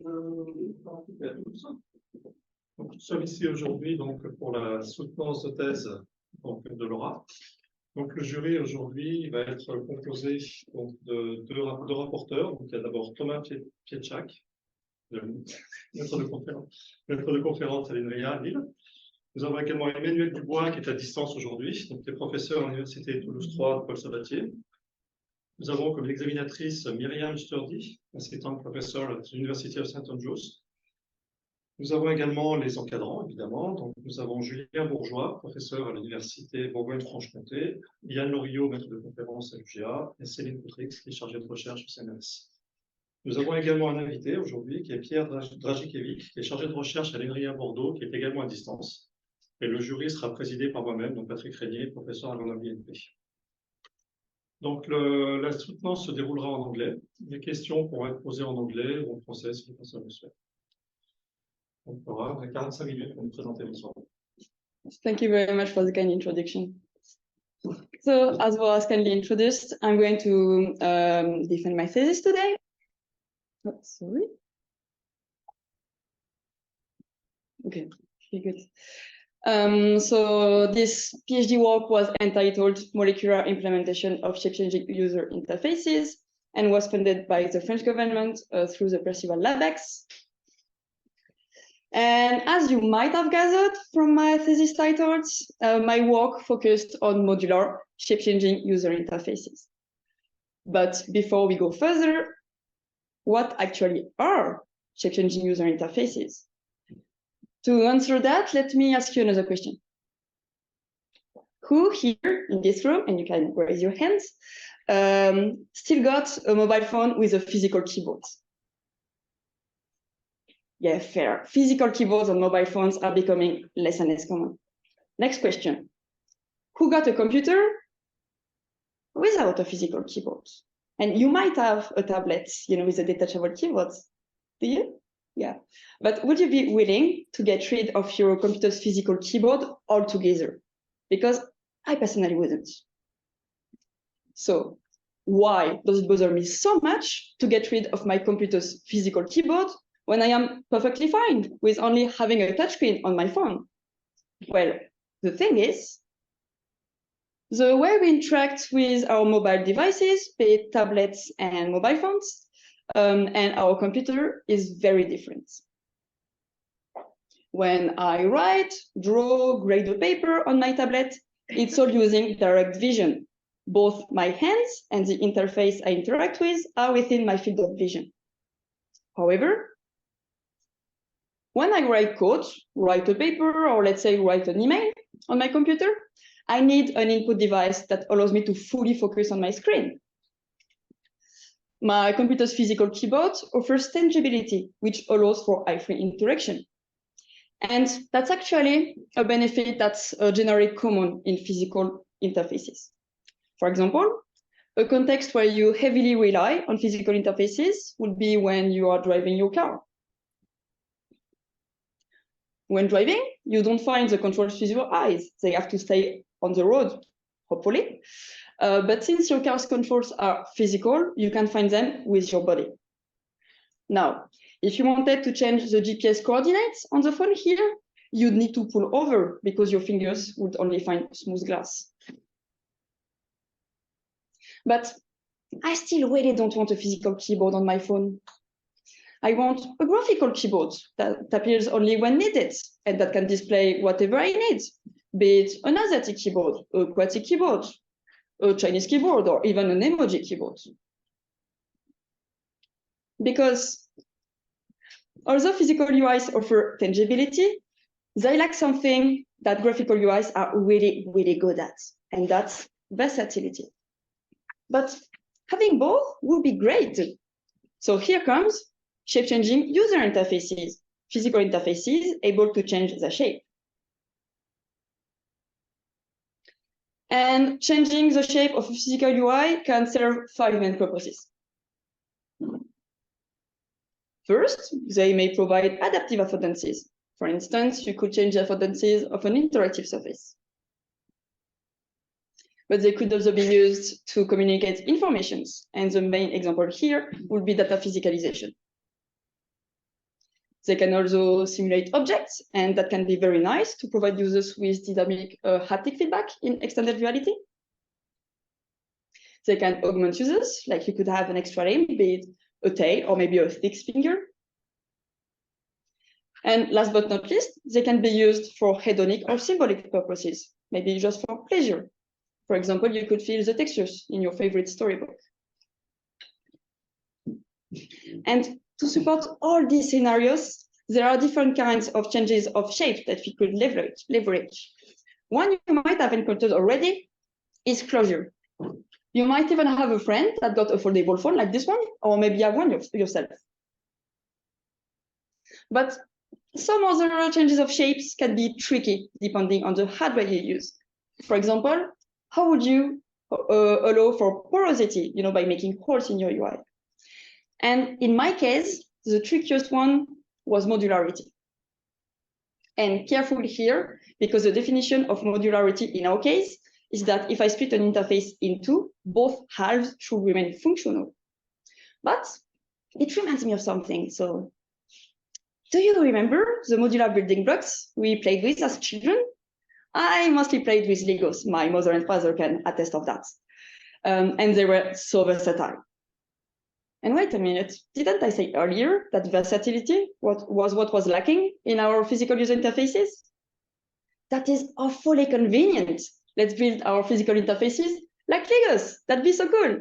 Donc, nous sommes ici aujourd'hui donc, pour la soutenance de thèse donc, de Laura. Donc, le jury aujourd'hui va être composé donc, de deux rapporteurs. Donc, il y a d'abord Thomas PIETRZAK, maître de conférence à l'INRIA à Lille. Nous avons également Emmanuel DUBOIS qui est à distance aujourd'hui, donc qui est professeur à l'université Toulouse 3 de Paul Sabatier. Nous avons comme examinatrice Miriam STUREE, assistante professeure à l'University of St. Andrews. Nous avons également les encadrants, évidemment. Donc, nous avons Julien Bourgeois, professeur à l'Université Bourgogne-Franche-Comté, Yann Loriot, maître de conférence à l'UGA, et Céline Coutrix, qui est chargée de recherche au CNRS. Nous avons également un invité aujourd'hui, qui est Pierre DRAGICEVIC, qui est chargé de recherche à l'INRIA Bordeaux, qui est également à distance. Et le jury sera présidé par moi-même, donc Patrick Régnier, professeur à Grenoble INP. Donc, la soutenance se déroulera en anglais. Les questions pourront être posées en anglais ou en français, si les personnes le souhaitent. On aura 45 minutes pour nous présenter le soir. Thank you very much for the kind introduction. So, as was kindly introduced, I'm going to defend my thesis today. Oh, sorry. Okay, good. So this PhD work was entitled Molecular Implementation of Shape-Changing User Interfaces and was funded by the French government through the Percival LabX. And as you might have gathered from my thesis titles, my work focused on modular shape-changing user interfaces. But before we go further, what actually are shape-changing user interfaces? To answer that, let me ask you another question. Who here in this room, and you can raise your hands, still got a mobile phone with a physical keyboard? Yeah, fair. Physical keyboards on mobile phones are becoming less and less common. Next question. Who got a computer without a physical keyboard? And you might have a tablet, with a detachable keyboard. Do you? Yeah. But would you be willing to get rid of your computer's physical keyboard altogether? Because I personally wouldn't. So why does it bother me so much to get rid of my computer's physical keyboard when I am perfectly fine with only having a touchscreen on my phone? Well, the thing is, the way we interact with our mobile devices, be it tablets and mobile phones, and our computer is very different. When I write, draw, grade a paper on my tablet, it's all using direct vision. Both my hands and the interface I interact with are within my field of vision. However, when I write code, write a paper, or let's say write an email on my computer, I need an input device that allows me to fully focus on my screen. My computer's physical keyboard offers tangibility, which allows for eye-free interaction. And that's actually a benefit that's generally common in physical interfaces. For example, a context where you heavily rely on physical interfaces would be when you are driving your car. When driving, you don't find the controls with your eyes. They have to stay on the road, hopefully. But since your car's controls are physical, you can find them with your body. Now, if you wanted to change the GPS coordinates on the phone here, you'd need to pull over because your fingers would only find smooth glass. But I still really don't want a physical keyboard on my phone. I want a graphical keyboard that appears only when needed and that can display whatever I need, be it an Asiatic keyboard, a QWERTY keyboard, a Chinese keyboard, or even an emoji keyboard. Because although physical UIs offer tangibility, they lack something that graphical UIs are really, really good at, and that's versatility. But having both would be great. So here comes shape-changing user interfaces, physical interfaces able to change the shape. And changing the shape of a physical UI can serve 5 main purposes. First, they may provide adaptive affordances. For instance, you could change the affordances of an interactive surface. But they could also be used to communicate informations. And the main example here would be data physicalization. They can also simulate objects, and that can be very nice to provide users with dynamic haptic feedback in extended reality. They can augment users, like you could have an extra limb, be it a tail or maybe a thick finger. And last but not least, they can be used for hedonic or symbolic purposes, maybe just for pleasure. For example, you could feel the textures in your favorite storybook. And to support all these scenarios, there are different kinds of changes of shape that we could leverage. One you might have encountered already is closure. You might even have a friend that got a foldable phone like this one, or maybe have one yourself. But some other changes of shapes can be tricky depending on the hardware you use. For example, how would you allow for porosity, by making holes in your UI? And in my case, the trickiest one was modularity. And careful here, because the definition of modularity in our case is that if I split an interface in two, both halves should remain functional. But it reminds me of something. So do you remember the modular building blocks we played with as children? I mostly played with Legos. My mother and father can attest of that. And they were so versatile. And wait a minute, didn't I say earlier that versatility was what was lacking in our physical user interfaces? That is awfully convenient. Let's build our physical interfaces like Legos. That'd be so cool.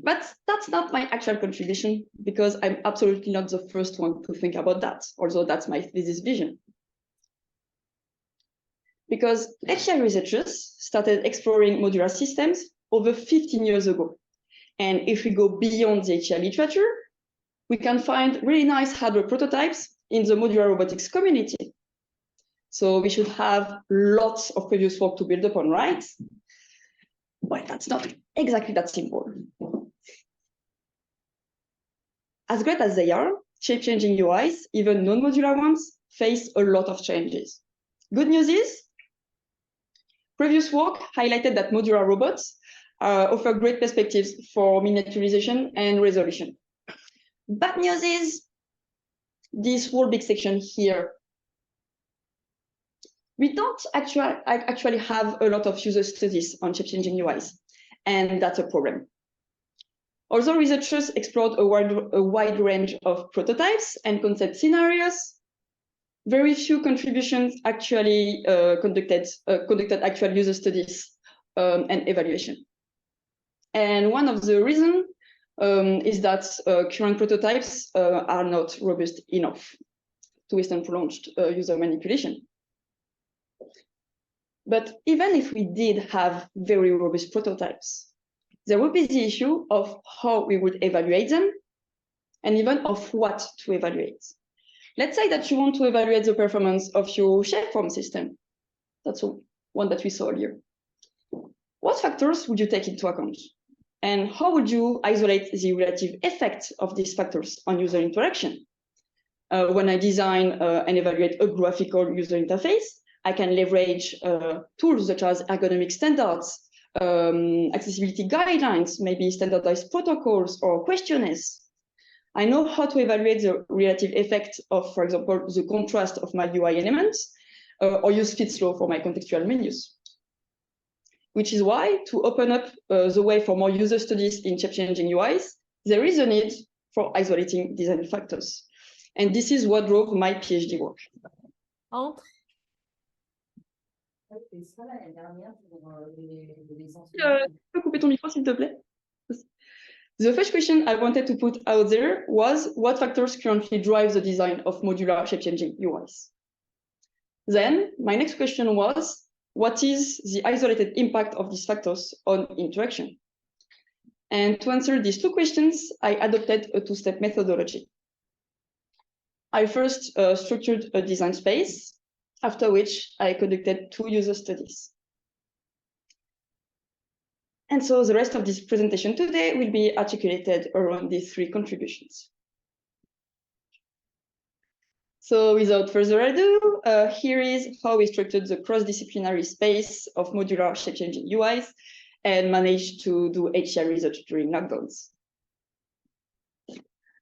But that's not my actual contribution, because I'm absolutely not the first one to think about that, although that's my thesis vision. Because HCI researchers started exploring modular systems over 15 years ago. And if we go beyond the HCI literature, we can find really nice hardware prototypes in the modular robotics community. So we should have lots of previous work to build upon, right? Well, that's not exactly that simple. As great as they are, shape-changing UIs, even non-modular ones, face a lot of changes. Good news is, previous work highlighted that modular robots offer great perspectives for miniaturization and resolution. Bad news is this whole big section here. We don't actually have a lot of user studies on shape-changing UIs, and that's a problem. Although researchers explored a wide range of prototypes and concept scenarios, very few contributions actually conducted actual user studies and evaluation. And one of the reasons is that current prototypes are not robust enough to withstand prolonged user manipulation. But even if we did have very robust prototypes, there would be the issue of how we would evaluate them, and even of what to evaluate. Let's say that you want to evaluate the performance of your shapeform system. That's one that we saw earlier. What factors would you take into account? And how would you isolate the relative effect of these factors on user interaction? When I design and evaluate a graphical user interface, I can leverage tools such as ergonomic standards, accessibility guidelines, maybe standardized protocols or questionnaires. I know how to evaluate the relative effect of, for example, the contrast of my UI elements, or use FitSlow for my contextual menus. Which is why, to open up the way for more user studies in shape-changing UIs, there is a need for isolating design factors. And this is what drove my PhD work. Peux couper ton micro, s'il te plaît? The first question I wanted to put out there was what factors currently drive the design of modular shape-changing UIs? Then my next question was, what is the isolated impact of these factors on interaction? And to answer these two questions, I adopted a two-step methodology. I first structured a design space, after which I conducted 2 user studies. And so the rest of this presentation today will be articulated around these 3 contributions. So without further ado, here is how we structured the cross-disciplinary space of modular shape-changing UIs and managed to do HCI research during lockdowns.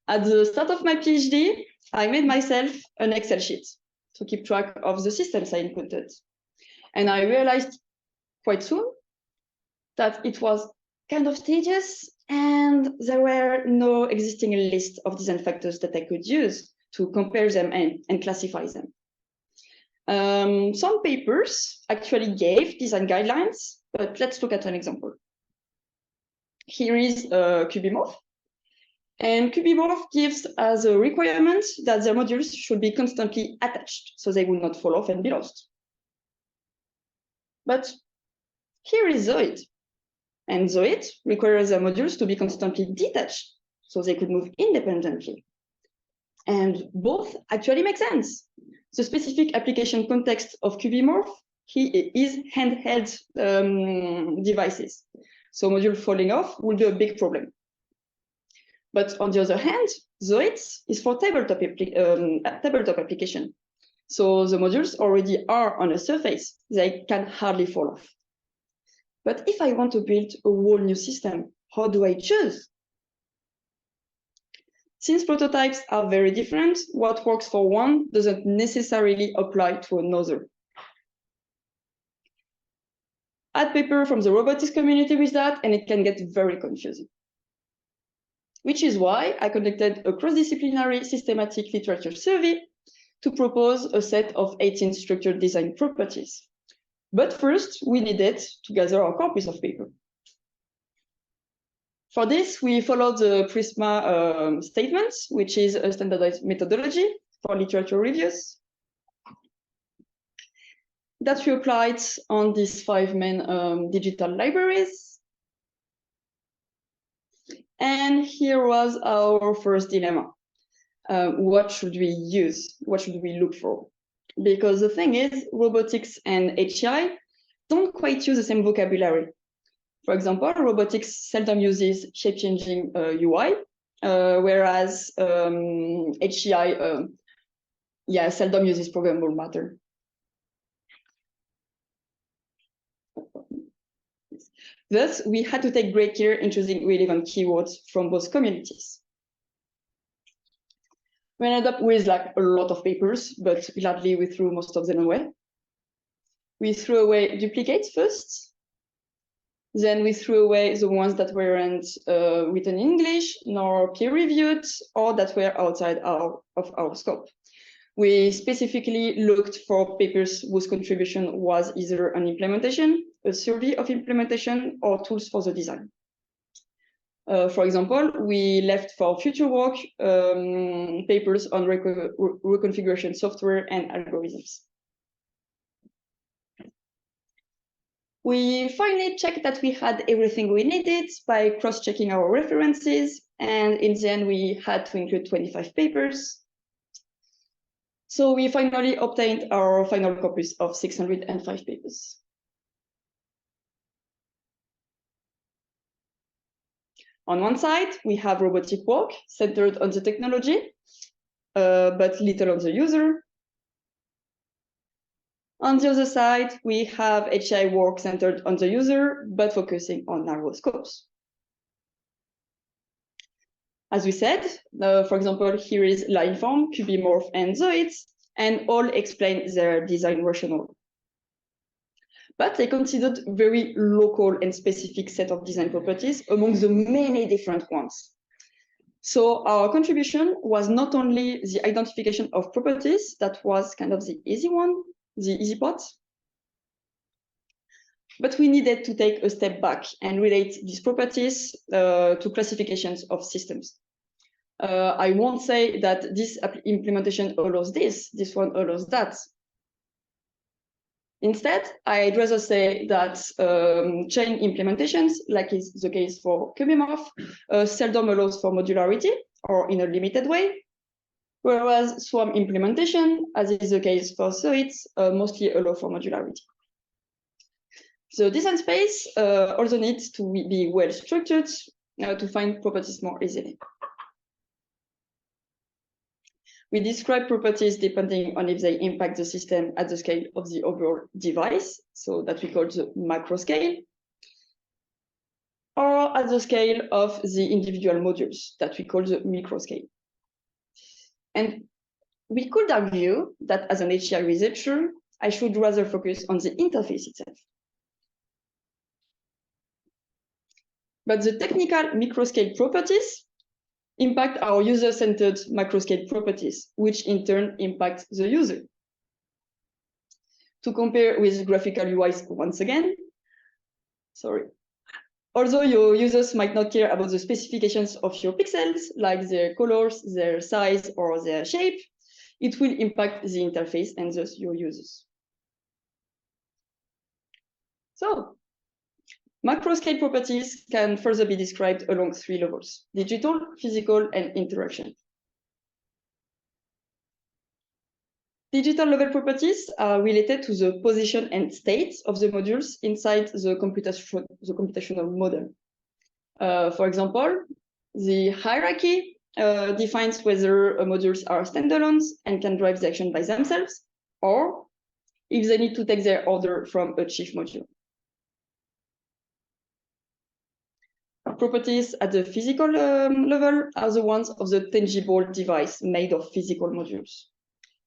At the start of my PhD, I made myself an Excel sheet to keep track of the systems I inputted. And I realized quite soon that it was kind of tedious and there were no existing list of design factors that I could use to compare them and classify them. Some papers actually gave design guidelines, but let's look at an example. Here is Cubimorph. And Cubimorph gives as a requirement that the modules should be constantly attached, so they will not fall off and be lost. But here is Zoid. And Zoid requires the modules to be constantly detached, so they could move independently. And both actually make sense. The specific application context of Cubimorph is handheld devices. So module falling off will be a big problem. But on the other hand, Zoid is for tabletop application. So the modules already are on a surface. They can hardly fall off. But if I want to build a whole new system, how do I choose? Since prototypes are very different, what works for one doesn't necessarily apply to another. Add paper from the robotics community with that, and it can get very confusing. Which is why I conducted a cross-disciplinary systematic literature survey to propose a set of 18 structured design properties. But first, we needed to gather our corpus of paper. For this, we followed the PRISMA statements, which is a standardized methodology for literature reviews that we applied on these 5 main digital libraries. And here was our first dilemma. What should we use? What should we look for? Because the thing is, robotics and HCI don't quite use the same vocabulary. For example, robotics seldom uses shape-changing UI, whereas HCI seldom uses programmable matter. Thus, we had to take great care in choosing relevant keywords from both communities. We ended up with like a lot of papers, but gladly we threw most of them away. We threw away duplicates first. Then we threw away the ones that weren't written in English, nor peer-reviewed, or that were outside of our scope. We specifically looked for papers whose contribution was either an implementation, a survey of implementation, or tools for the design. For example, we left for future work papers on reconfiguration software and algorithms. We finally checked that we had everything we needed by cross-checking our references, and in the end, we had to include 25 papers. So we finally obtained our final corpus of 605 papers. On one side, we have robotic work centered on the technology, but little on the user. On the other side, we have HCI work centered on the user, but focusing on narrow scopes. As we said, for example, here is Lineform, Cubimorph, and Zoid, and all explain their design rationale. But they considered very local and specific set of design properties among the many different ones. So our contribution was not only the identification of properties, that was kind of the easy one, the easy part, but we needed to take a step back and relate these properties to classifications of systems. I won't say that this implementation allows this one allows that. Instead, I'd rather say that chain implementations, like is the case for Cubimorph, seldom allows for modularity or in a limited way, whereas swarm implementation, as is the case for Zoid, mostly allow for modularity. The design space also needs to be well structured to find properties more easily. We describe properties depending on if they impact the system at the scale of the overall device, so that we call the macro scale, or at the scale of the individual modules that we call the micro scale. And we could argue that as an HCI researcher, I should rather focus on the interface itself. But the technical microscale properties impact our user-centered macroscale properties, which in turn impact the user. To compare with graphical UIs once again, although your users might not care about the specifications of your pixels, like their colors, their size, or their shape, it will impact the interface and thus your users. So, macroscale properties can further be described along 3 levels: digital, physical, and interaction. Digital level properties are related to the position and state of the modules inside the computational model. For example, the hierarchy defines whether modules are standalones and can drive the action by themselves, or if they need to take their order from a chief module. Properties at the physical level are the ones of the tangible device made of physical modules.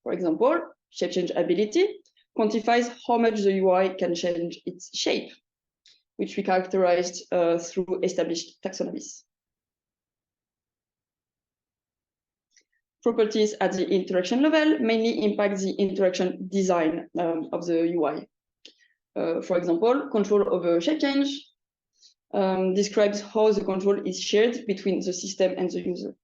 For example, shape change ability quantifies how much the UI can change its shape, which we characterized through established taxonomies. Properties at the interaction level mainly impact the interaction design of the UI. For example, control over shape change describes how the control is shared between the system and the user.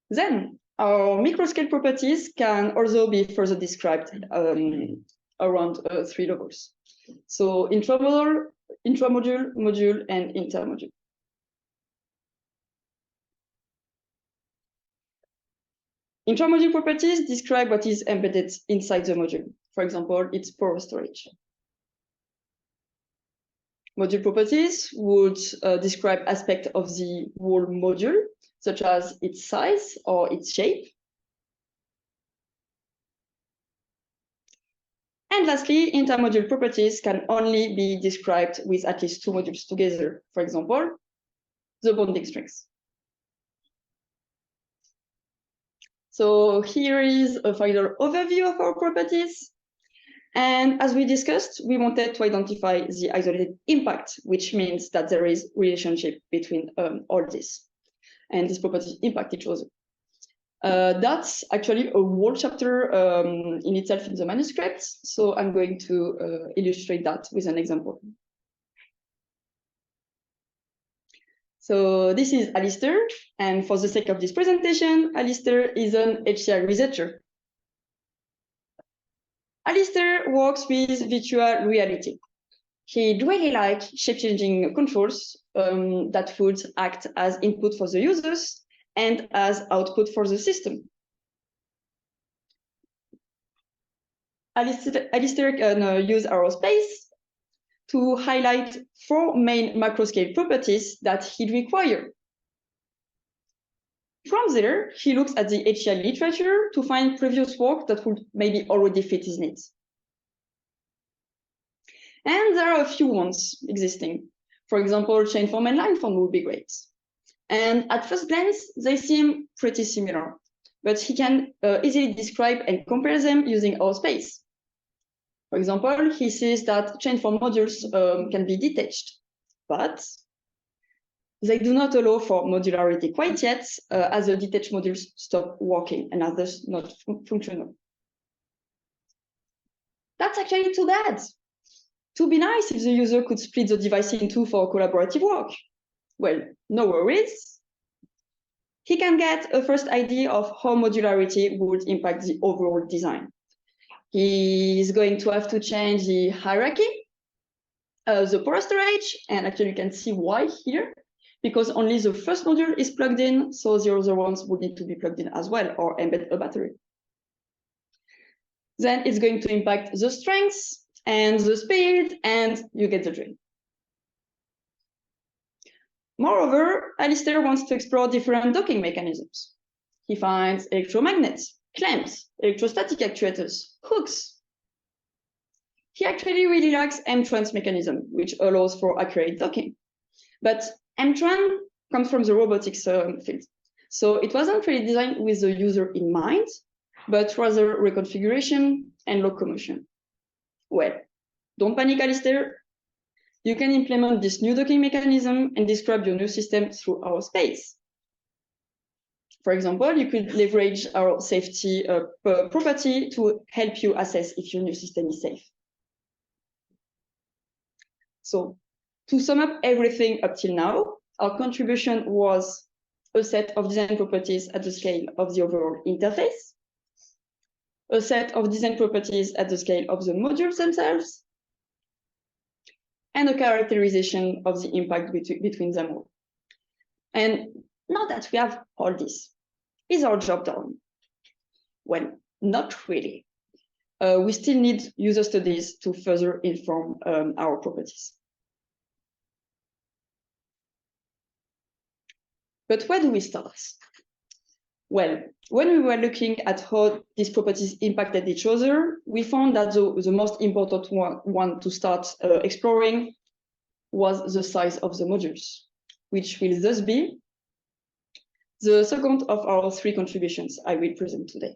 Then, our microscale properties can also be further described around 3 levels. So, intramodule, module, and intermodule. Intramodule properties describe what is embedded inside the module. For example, its pore storage. Module properties would describe aspects of the whole module, such as its size or its shape. And lastly, intermodule properties can only be described with at least 2 modules together. For example, the bonding strength. So here is a final overview of our properties. And as we discussed, we wanted to identify the isolated impact, which means that there is relationship between all this. And these properties impact each other. That's actually a whole chapter in itself in the manuscript. So I'm going to illustrate that with an example. So this is Alistair. And for the sake of this presentation, Alistair is an HCI researcher. Alistair works with virtual reality. He'd really like shape-changing controls that would act as input for the users and as output for the system. Alistair can use Aerospace to highlight 4 main macroscale properties that he'd require. From there, he looks at the HCI literature to find previous work that would maybe already fit his needs. And there are a few ones existing. For example, chain form and line form would be great. And at first glance, they seem pretty similar, but he can easily describe and compare them using Aerospace. For example, he says that chain form modules can be detached, but they do not allow for modularity quite yet, as the detached modules stop working and are thus not functional. That's actually too bad. It would be nice if the user could split the device in 2 for collaborative work. Well, no worries. He can get a first idea of how modularity would impact the overall design. He is going to have to change the hierarchy, the pore storage, and actually you can see why here, because only the first module is plugged in, so the other ones would need to be plugged in as well, or embed a battery. Then it's going to impact the strength and the speed, and you get the drill. Moreover, Alistair wants to explore different docking mechanisms. He finds electromagnets, clamps, electrostatic actuators, hooks. He actually really likes M-trans mechanism, which allows for accurate docking. But M-tran comes from the robotics field. So it wasn't really designed with the user in mind, but rather reconfiguration and locomotion. Well, don't panic, Alistair. You can implement this new docking mechanism and describe your new system through our space. For example, you could leverage our safety property to help you assess if your new system is safe. So to sum up everything up till now, our contribution was a set of design properties at the scale of the overall interface, a set of design properties at the scale of the modules themselves, and a characterization of the impact between them all. And now that we have all this, is our job done? Well, not really. We still need user studies to further inform our properties. But where do we start? Well, when we were looking at how these properties impacted each other, we found that the most important one to start exploring was the size of the modules, which will thus be the second of our three contributions I will present today.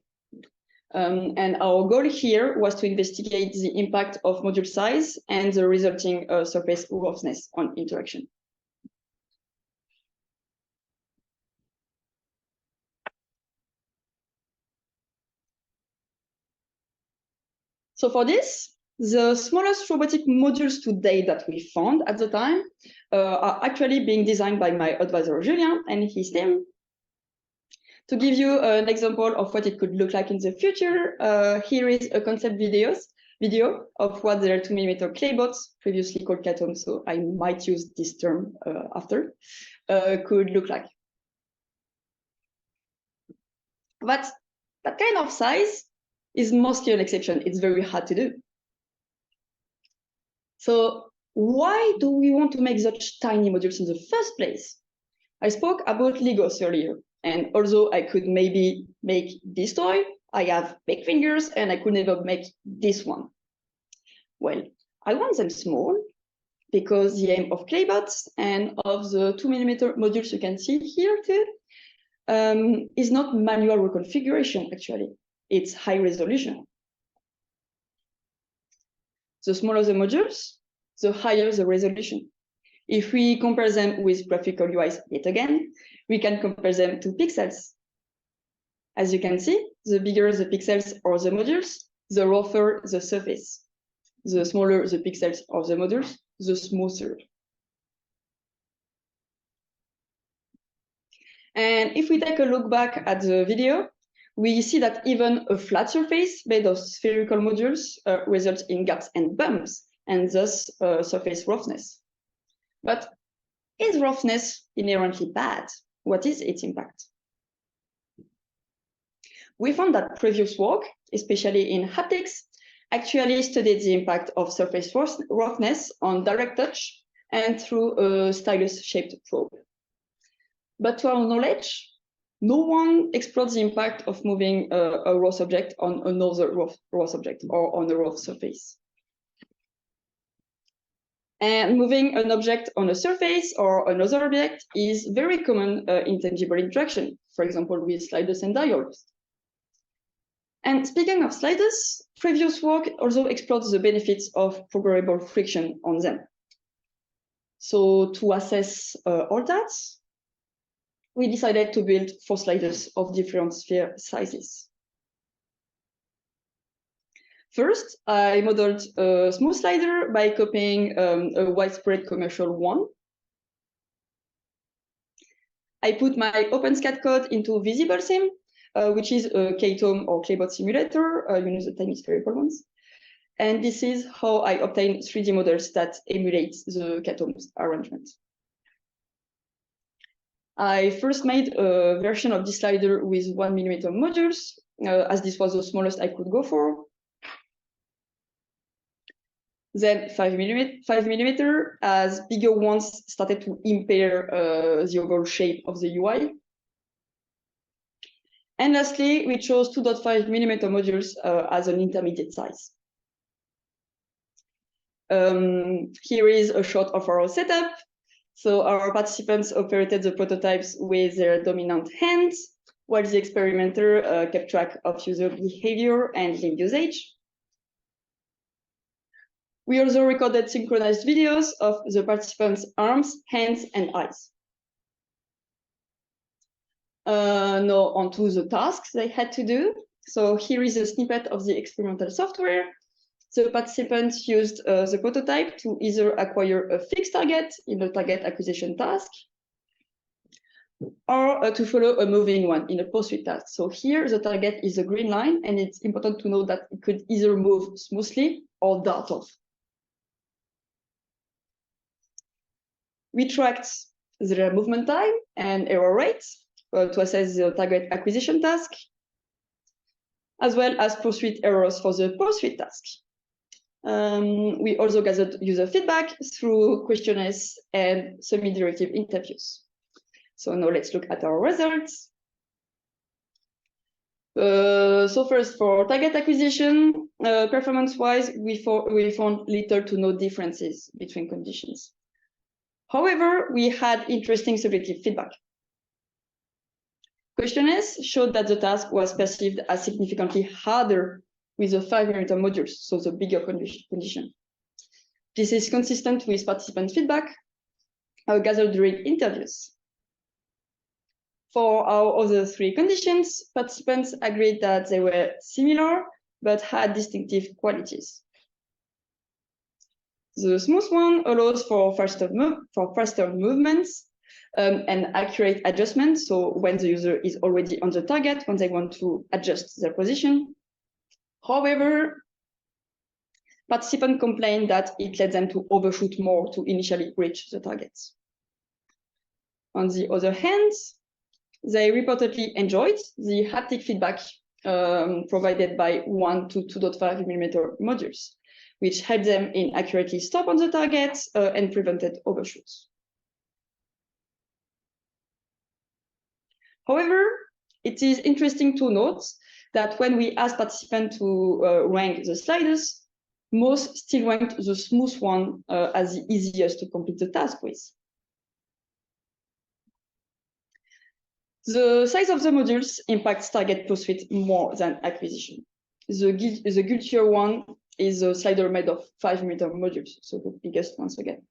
And our goal here was to investigate the impact of module size and the resulting surface roughness on interaction. So for this, the smallest robotic modules today that we found at the time are actually being designed by my advisor Julien and his team. To give you an example of what it could look like in the future, here is a concept video of what their 2mm clay bots, previously called catomes, so I might use this term after, could look like. But that kind of size is mostly an exception. It's very hard to do. So why do we want to make such tiny modules in the first place? I spoke about Legos earlier, and although I could maybe make this toy, I have big fingers and I could never make this one. Well, I want them small because the aim of Claybots and of the 2mm modules you can see here too is not manual reconfiguration actually. It's high resolution. The smaller the modules, the higher the resolution. If we compare them with graphical UIs yet again, we can compare them to pixels. As you can see, the bigger the pixels or the modules, the rougher the surface. The smaller the pixels or the modules, the smoother. And if we take a look back at the video, we see that even a flat surface made of spherical modules results in gaps and bumps, and thus surface roughness. But is roughness inherently bad? What is its impact? We found that previous work, especially in haptics, actually studied the impact of surface roughness on direct touch and through a stylus-shaped probe. But to our knowledge, no one explored the impact of moving a raw subject on another raw subject or on a raw surface. And moving an object on a surface or another object is very common in tangible interaction, for example, with sliders and diodes. And speaking of sliders, previous work also explored the benefits of programmable friction on them. So to assess all that, we decided to build 4 sliders of different sphere sizes. First, I modeled a smooth slider by copying a widespread commercial one. I put my OpenSCAD code into VisibleSim, which is a K-tome or Claybot simulator, the tiny spherical ones. And this is how I obtain 3D models that emulate the K-tome's arrangement. I first made a version of this slider with 1mm modules, as this was the smallest I could go for. Then 5mm, as bigger ones started to impair the overall shape of the UI. And lastly, we chose 2.5mm modules as an intermediate size. Here is a shot of our setup. So our participants operated the prototypes with their dominant hands, while the experimenter kept track of user behavior and link usage. We also recorded synchronized videos of the participants' arms, hands, and eyes. Now onto the tasks they had to do. So here is a snippet of the experimental software. The participants used the prototype to either acquire a fixed target in a target acquisition task, or to follow a moving one in a pursuit task. So here the target is a green line, and it's important to know that it could either move smoothly or dart off. We tracked their movement time and error rates to assess the target acquisition task, as well as pursuit errors for the pursuit task. We also gathered user feedback through questionnaires and semi-directive interviews. So now let's look at our results. So first, for target acquisition, performance-wise, we found little to no differences between conditions. However, we had interesting subjective feedback. Questionnaires showed that the task was perceived as significantly harder with the 5mm modules, so the bigger condition. This is consistent with participant feedback gathered during interviews. For our other three conditions, participants agreed that they were similar, but had distinctive qualities. The smooth one allows for faster movements and accurate adjustment. So when the user is already on the target, when they want to adjust their position. However, participants complained that it led them to overshoot more to initially reach the targets. On the other hand, they reportedly enjoyed the haptic feedback provided by 1 to 2.5mm modules, which helped them in accurately stop on the targets and prevented overshoots. However, it is interesting to note that when we asked participants to rank the sliders, most still ranked the smooth one as the easiest to complete the task with. The size of the modules impacts target pursuit more than acquisition. The guiltier one is a slider made of 5mm modules, so the biggest once again.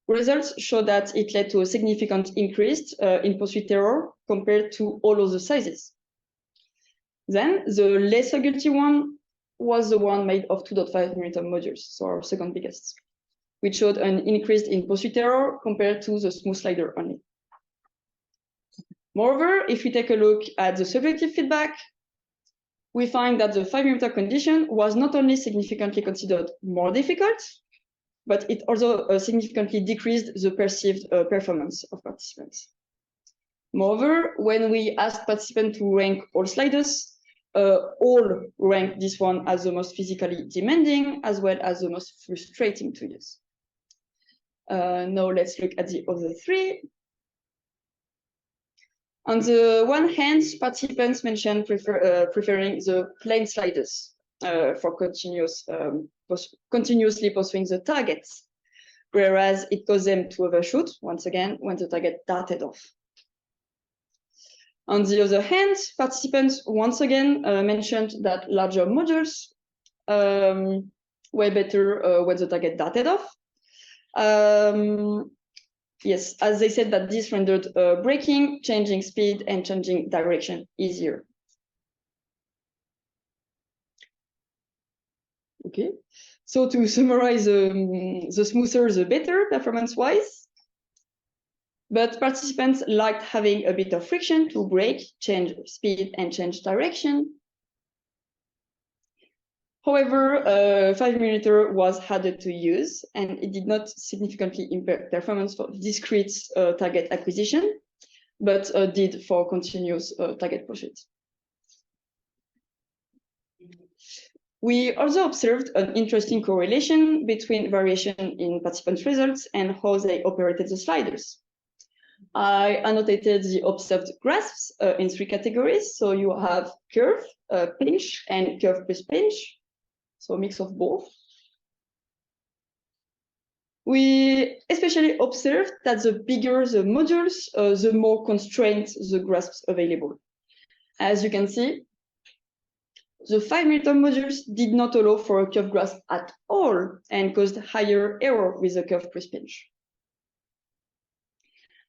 Results show that it led to a significant increase in pursuit error compared to all other sizes. Then the lesser guilty one was the one made of 2.5mm modules, so our second biggest, which showed an increase in pursuit error compared to the smooth slider only. Moreover, if we take a look at the subjective feedback, we find that the 5mm condition was not only significantly considered more difficult, but it also significantly decreased the perceived performance of participants. Moreover, when we asked participants to rank all sliders, all ranked this one as the most physically demanding, as well as the most frustrating to use. Now let's look at the other three. On the one hand, participants mentioned preferring the plain sliders for continuously pursuing the targets, whereas it caused them to overshoot, once again, when the target darted off. On the other hand, participants once again mentioned that larger modules were better when the target darted off. Yes, as they said that this rendered braking, changing speed, and changing direction easier. Okay, so to summarize, the smoother, the better performance-wise. But participants liked having a bit of friction to brake, change speed, and change direction. However, 5mm was harder to use, and it did not significantly impair performance for discrete target acquisition, but did for continuous target pursuit. We also observed an interesting correlation between variation in participants' results and how they operated the sliders. I annotated the observed grasps in three categories. So you have curve, pinch, and curve plus pinch. So a mix of both. We especially observed that the bigger the modules, the more constrained the grasps available. As you can see, the 5-meter modules did not allow for a curved grasp at all and caused higher error with a curved crisp-pinch.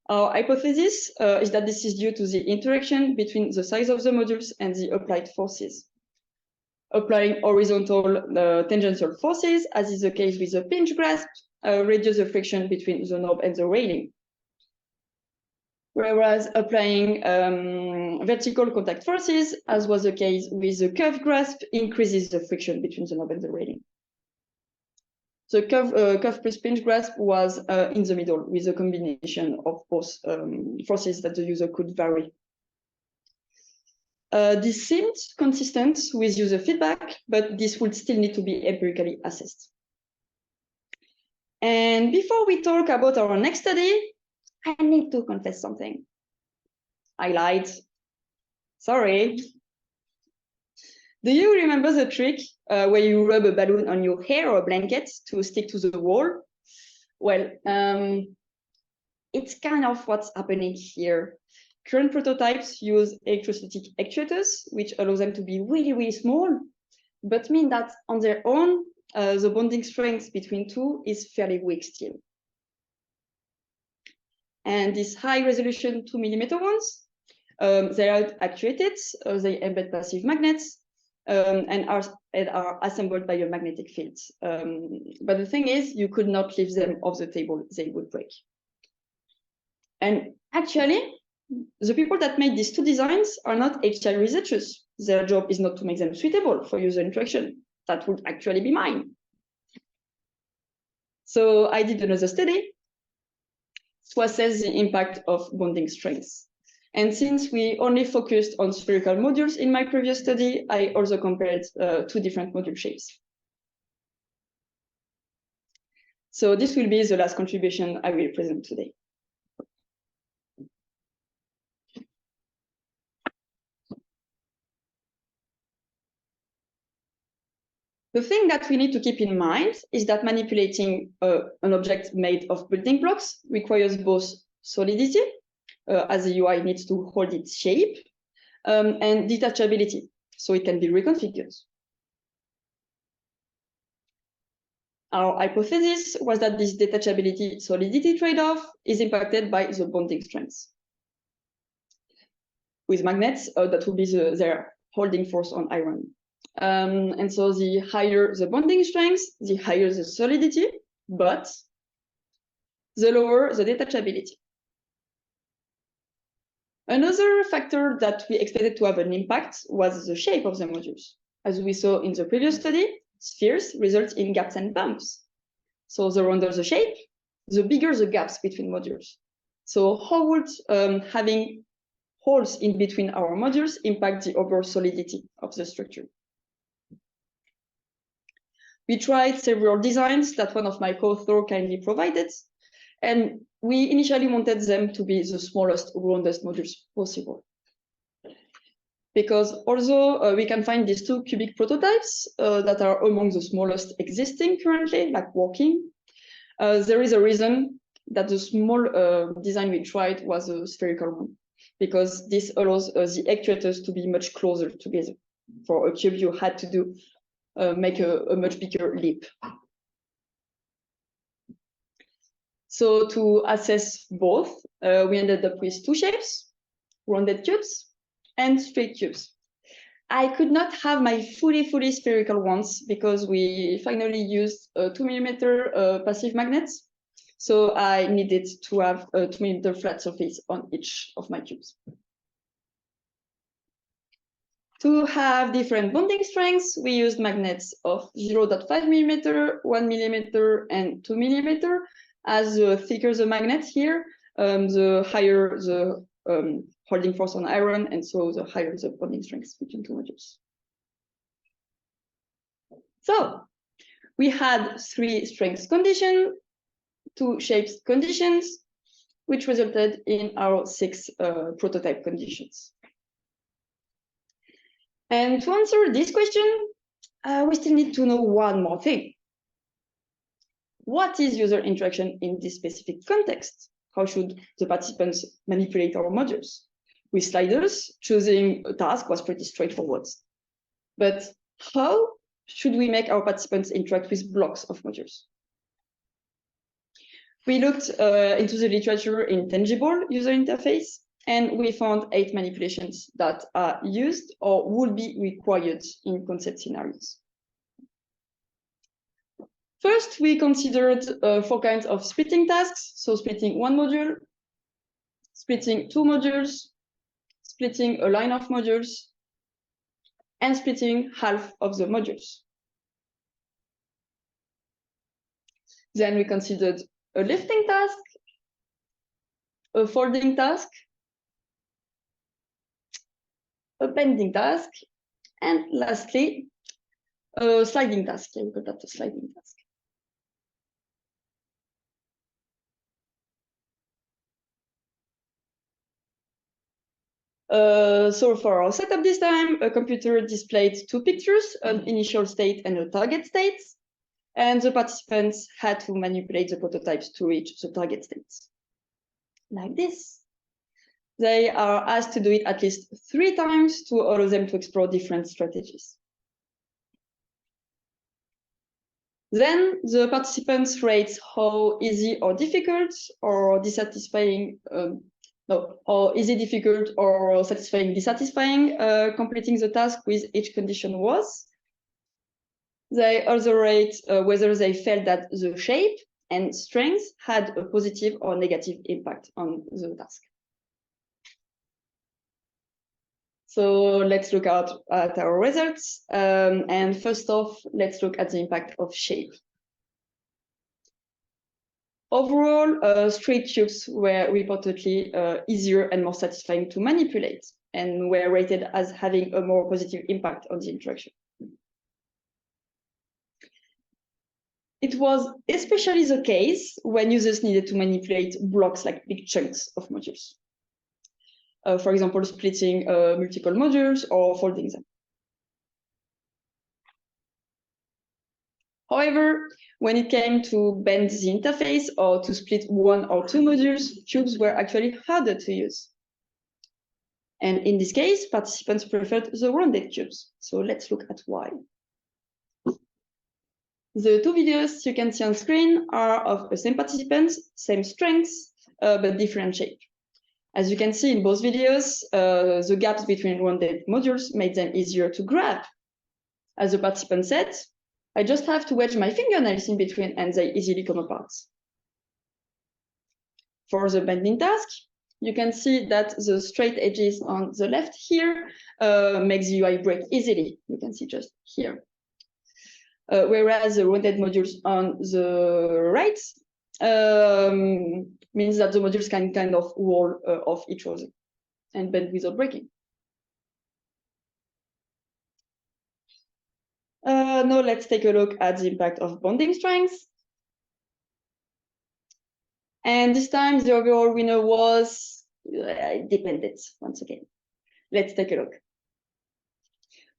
Our hypothesis is that this is due to the interaction between the size of the modules and the applied forces. Applying horizontal tangential forces, as is the case with the pinch grasp, reduce the friction between the knob and the railing. Whereas applying vertical contact forces, as was the case with the curved grasp, increases the friction between the knob and the railing. The curved pinch grasp was in the middle with a combination of both forces that the user could vary. This seemed consistent with user feedback, but this would still need to be empirically assessed. And before we talk about our next study, I need to confess something. I lied. Sorry. Do you remember the trick where you rub a balloon on your hair or a blanket to stick to the wall? Well, it's kind of what's happening here. Current prototypes use electrostatic actuators, which allows them to be really, really small, but mean that on their own, the bonding strength between two is fairly weak still. And these high resolution 2mm ones, they are actuated, they embed passive magnets, and are assembled by a magnetic field. But the thing is, you could not leave them off the table, they would break. And actually, the people that made these two designs are not HCI researchers. Their job is not to make them suitable for user interaction. That would actually be mine. So I did another study to assess the impact of bonding strengths. And since we only focused on spherical modules in my previous study, I also compared two different module shapes. So this will be the last contribution I will present today. The thing that we need to keep in mind is that manipulating an object made of building blocks requires both solidity, as the UI needs to hold its shape, and detachability, so it can be reconfigured. Our hypothesis was that this detachability-solidity trade-off is impacted by the bonding strengths. With magnets, that will be their holding force on iron. And so the higher the bonding strength, the higher the solidity, but the lower the detachability. Another factor that we expected to have an impact was the shape of the modules. As we saw in the previous study, spheres result in gaps and bumps. So the rounder the shape, the bigger the gaps between modules. So how would having holes in between our modules impact the overall solidity of the structure? We tried several designs that one of my co-authors kindly provided, and we initially wanted them to be the smallest, roundest modules possible. Because although we can find these two cubic prototypes that are among the smallest existing currently, like working, there is a reason that the small design we tried was a spherical one, because this allows the actuators to be much closer together. For a cube, you had to do make a much bigger leap. So to assess both, we ended up with two shapes, rounded cubes and straight cubes. I could not have my fully spherical ones because we finally used 2mm passive magnets. So I needed to have a 2mm flat surface on each of my cubes. To have different bonding strengths, we used magnets of 0.5mm, 1mm, and 2mm. As the thicker the magnet here, the higher the holding force on iron, and so the higher the bonding strength between two modules. So we had 3 strength conditions, 2 shapes conditions, which resulted in our 6 prototype conditions. And to answer this question, we still need to know one more thing. what is user interaction in this specific context? How should the participants manipulate our modules? With sliders, choosing a task was pretty straightforward. But how should we make our participants interact with blocks of modules? We looked into the literature in tangible user interface, and we found 8 manipulations that are used or would be required in concept scenarios. First, we considered 4 kinds of splitting tasks. So splitting one module, splitting 2 modules, splitting a line of modules, and splitting half of the modules. Then we considered a lifting task, a folding task, a bending task, and lastly, a sliding task. Yeah, we call that a sliding task. So for our setup this time, a computer displayed 2 pictures, an initial state and a target state, and the participants had to manipulate the prototypes to reach the target states. Like this. They are asked to do it at least 3 times to allow them to explore different strategies. Then the participants rate how easy or difficult or dissatisfying or easy, difficult, or satisfying, dissatisfying completing the task with each condition was. They also rate whether they felt that the shape and strength had a positive or negative impact on the task. So let's look at our results. And first off, let's look at the impact of shape. Overall, straight cubes were reportedly easier and more satisfying to manipulate, and were rated as having a more positive impact on the interaction. It was especially the case when users needed to manipulate blocks like big chunks of modules. For example, splitting multiple modules or folding them. However, when it came to bend the interface or to split 1 or 2 modules, cubes were actually harder to use. And in this case, participants preferred the rounded cubes. So let's look at why. The 2 videos you can see on screen are of the same participants, same strengths, but different shape. As you can see in both videos, the gaps between rounded modules made them easier to grab. As the participant said, I just have to wedge my fingernails in between and they easily come apart. For the bending task, you can see that the straight edges on the left here make the UI break easily. You can see just here. Whereas the rounded modules on the right means that the modules can kind of roll off each other and bend without breaking. Now let's take a look at the impact of bonding strengths. And this time the overall winner was dependent once again. Let's take a look.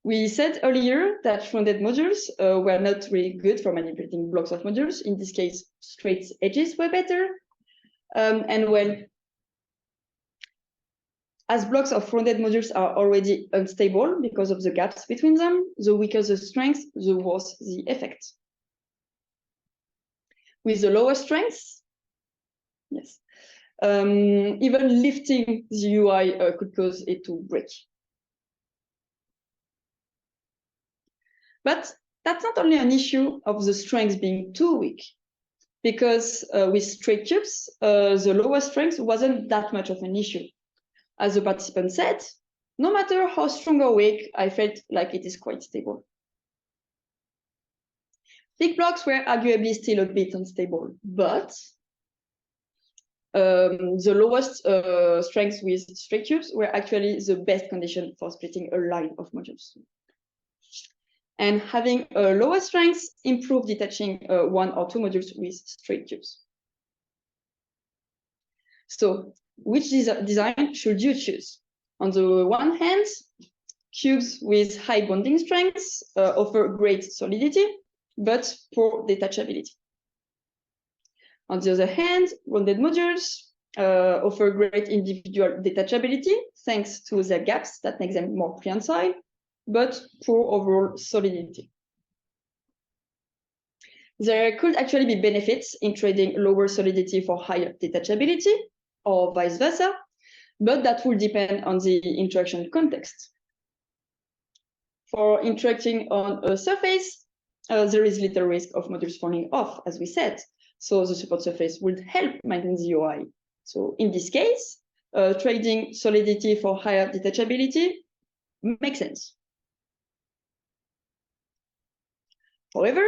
We said earlier that rounded modules were not really good for manipulating blocks of modules. In this case, straight edges were better. And well, as blocks of rounded modules are already unstable because of the gaps between them, the weaker the strength, the worse the effect. With the lower strength, yes, even lifting the UI could cause it to break. But that's not only an issue of the strength being too weak, because with straight cubes, the lower strength wasn't that much of an issue. As the participant said, no matter how strong or weak, I felt like it is quite stable. Thick blocks were arguably still a bit unstable, but the lowest strengths with straight cubes were actually the best condition for splitting a line of modules. And having a lower strength improved detaching 1 or 2 modules with straight cubes. So, which design should you choose? On the one hand, cubes with high bonding strengths offer great solidity, but poor detachability. On the other hand, rounded modules offer great individual detachability thanks to their gaps that make them more prehensile, but poor overall solidity. There could actually be benefits in trading lower solidity for higher detachability, or vice versa, but that will depend on the interaction context. For interacting on a surface, there is little risk of modules falling off, as we said, so the support surface would help maintain the UI. So in this case, trading solidity for higher detachability makes sense. However,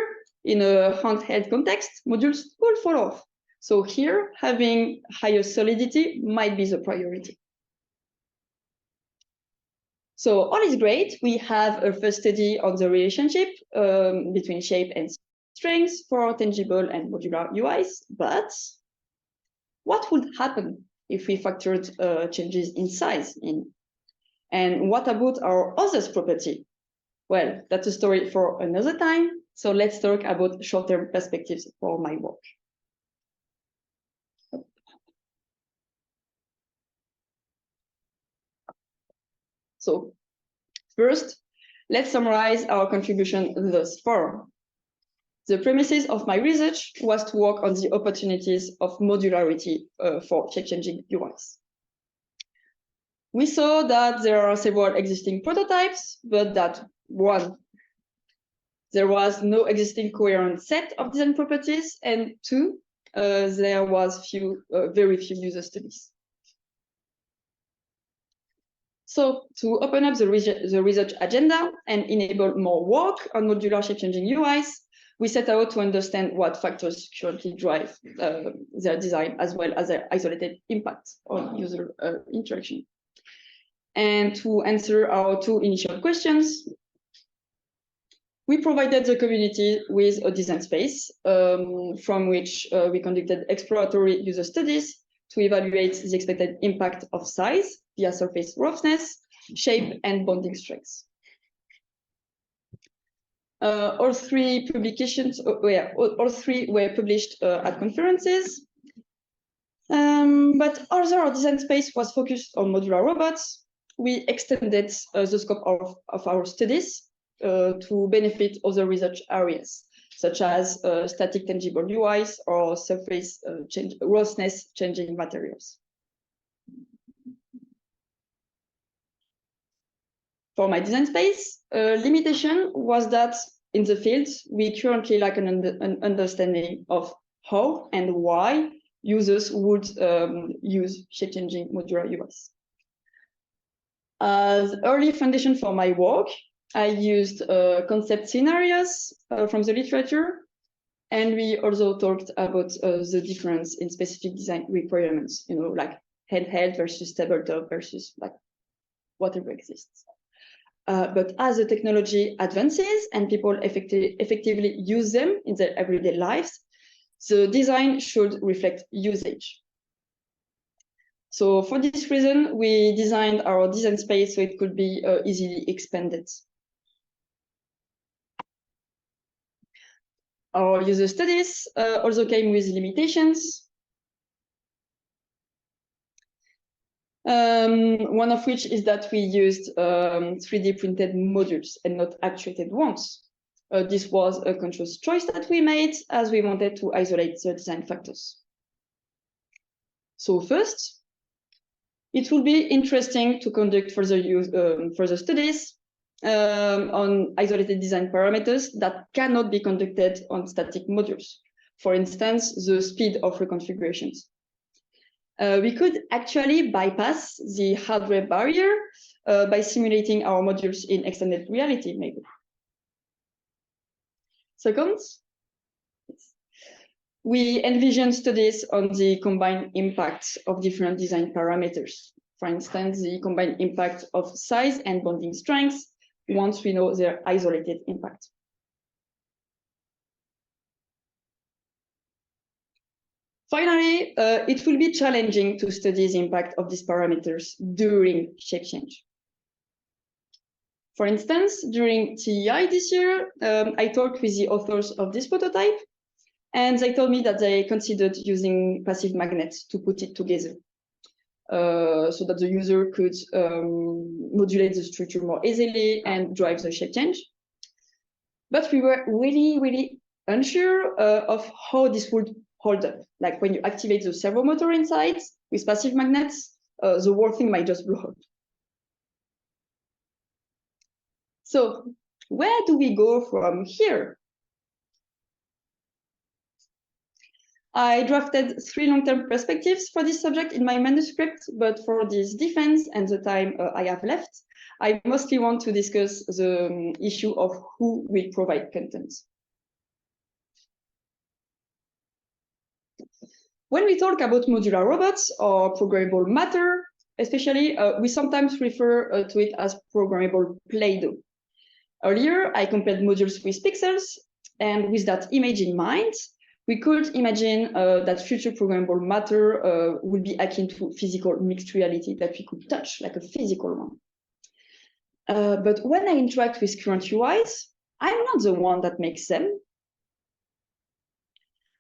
in a handheld context, modules will fall off. So here, having higher solidity might be the priority. So all is great. We have a first study on the relationship between shape and strength for tangible and modular UIs, but what would happen if we factored changes in size in? And what about our others property? Well, that's a story for another time. So let's talk about short-term perspectives for my work. So first, let's summarize our contribution thus far. The premises of my research was to work on the opportunities of modularity for shape-changing UIs. We saw that there are several existing prototypes, but that one, there was no existing coherent set of design properties, and two, there was very few user studies. So to open up the research agenda and enable more work on modular shape-changing UIs, we set out to understand what factors currently drive their design, as well as their isolated impact on user interaction. And to answer our two initial questions, we provided the community with a design space from which we conducted exploratory user studies to evaluate the expected impact of size via surface roughness, shape, and bonding strengths. All three publications, all three were published at conferences. But although our design space was focused on modular robots, we extended the scope of our studies to benefit other research areas, such as static tangible UIs or surface roughness changing materials. For my design space, limitation was that in the field, we currently lack an understanding of how and why users would use shape-changing modular UIs. As early foundation for my work, I used concept scenarios from the literature, and we also talked about the difference in specific design requirements, like handheld versus tabletop versus like whatever exists. But as the technology advances and people effectively use them in their everyday lives, the design should reflect usage. So for this reason, we designed our design space so it could be easily expanded. Our user studies also came with limitations. One of which is that we used 3D printed modules and not actuated ones. This was a conscious choice that we made as we wanted to isolate the design factors. So first, it will be interesting to conduct further studies on isolated design parameters that cannot be conducted on static modules. For instance, the speed of reconfigurations. We could actually bypass the hardware barrier by simulating our modules in extended reality, maybe. Second, we envision studies on the combined impact of different design parameters. For instance, the combined impact of size and bonding strengths once we know their isolated impact. Finally, it will be challenging to study the impact of these parameters during shape change. For instance, during TEI this year, I talked with the authors of this prototype, And they told me that they considered using passive magnets to put it together. So that the user could modulate the structure more easily and drive the shape change. But we were really, really unsure of how this would hold up. Like when you activate the servo motor inside with passive magnets, the whole thing might just blow up. So where do we go from here? I drafted 3 long-term perspectives for this subject in my manuscript, but for this defense and the time I have left, I mostly want to discuss the issue of who will provide content. When we talk about modular robots or programmable matter, especially, we sometimes refer to it as programmable Play-Doh. Earlier, I compared modules with pixels, and with that image in mind, we could imagine that future programmable matter would be akin to physical mixed reality that we could touch, like a physical one. But when I interact with current UIs, I'm not the one that makes them.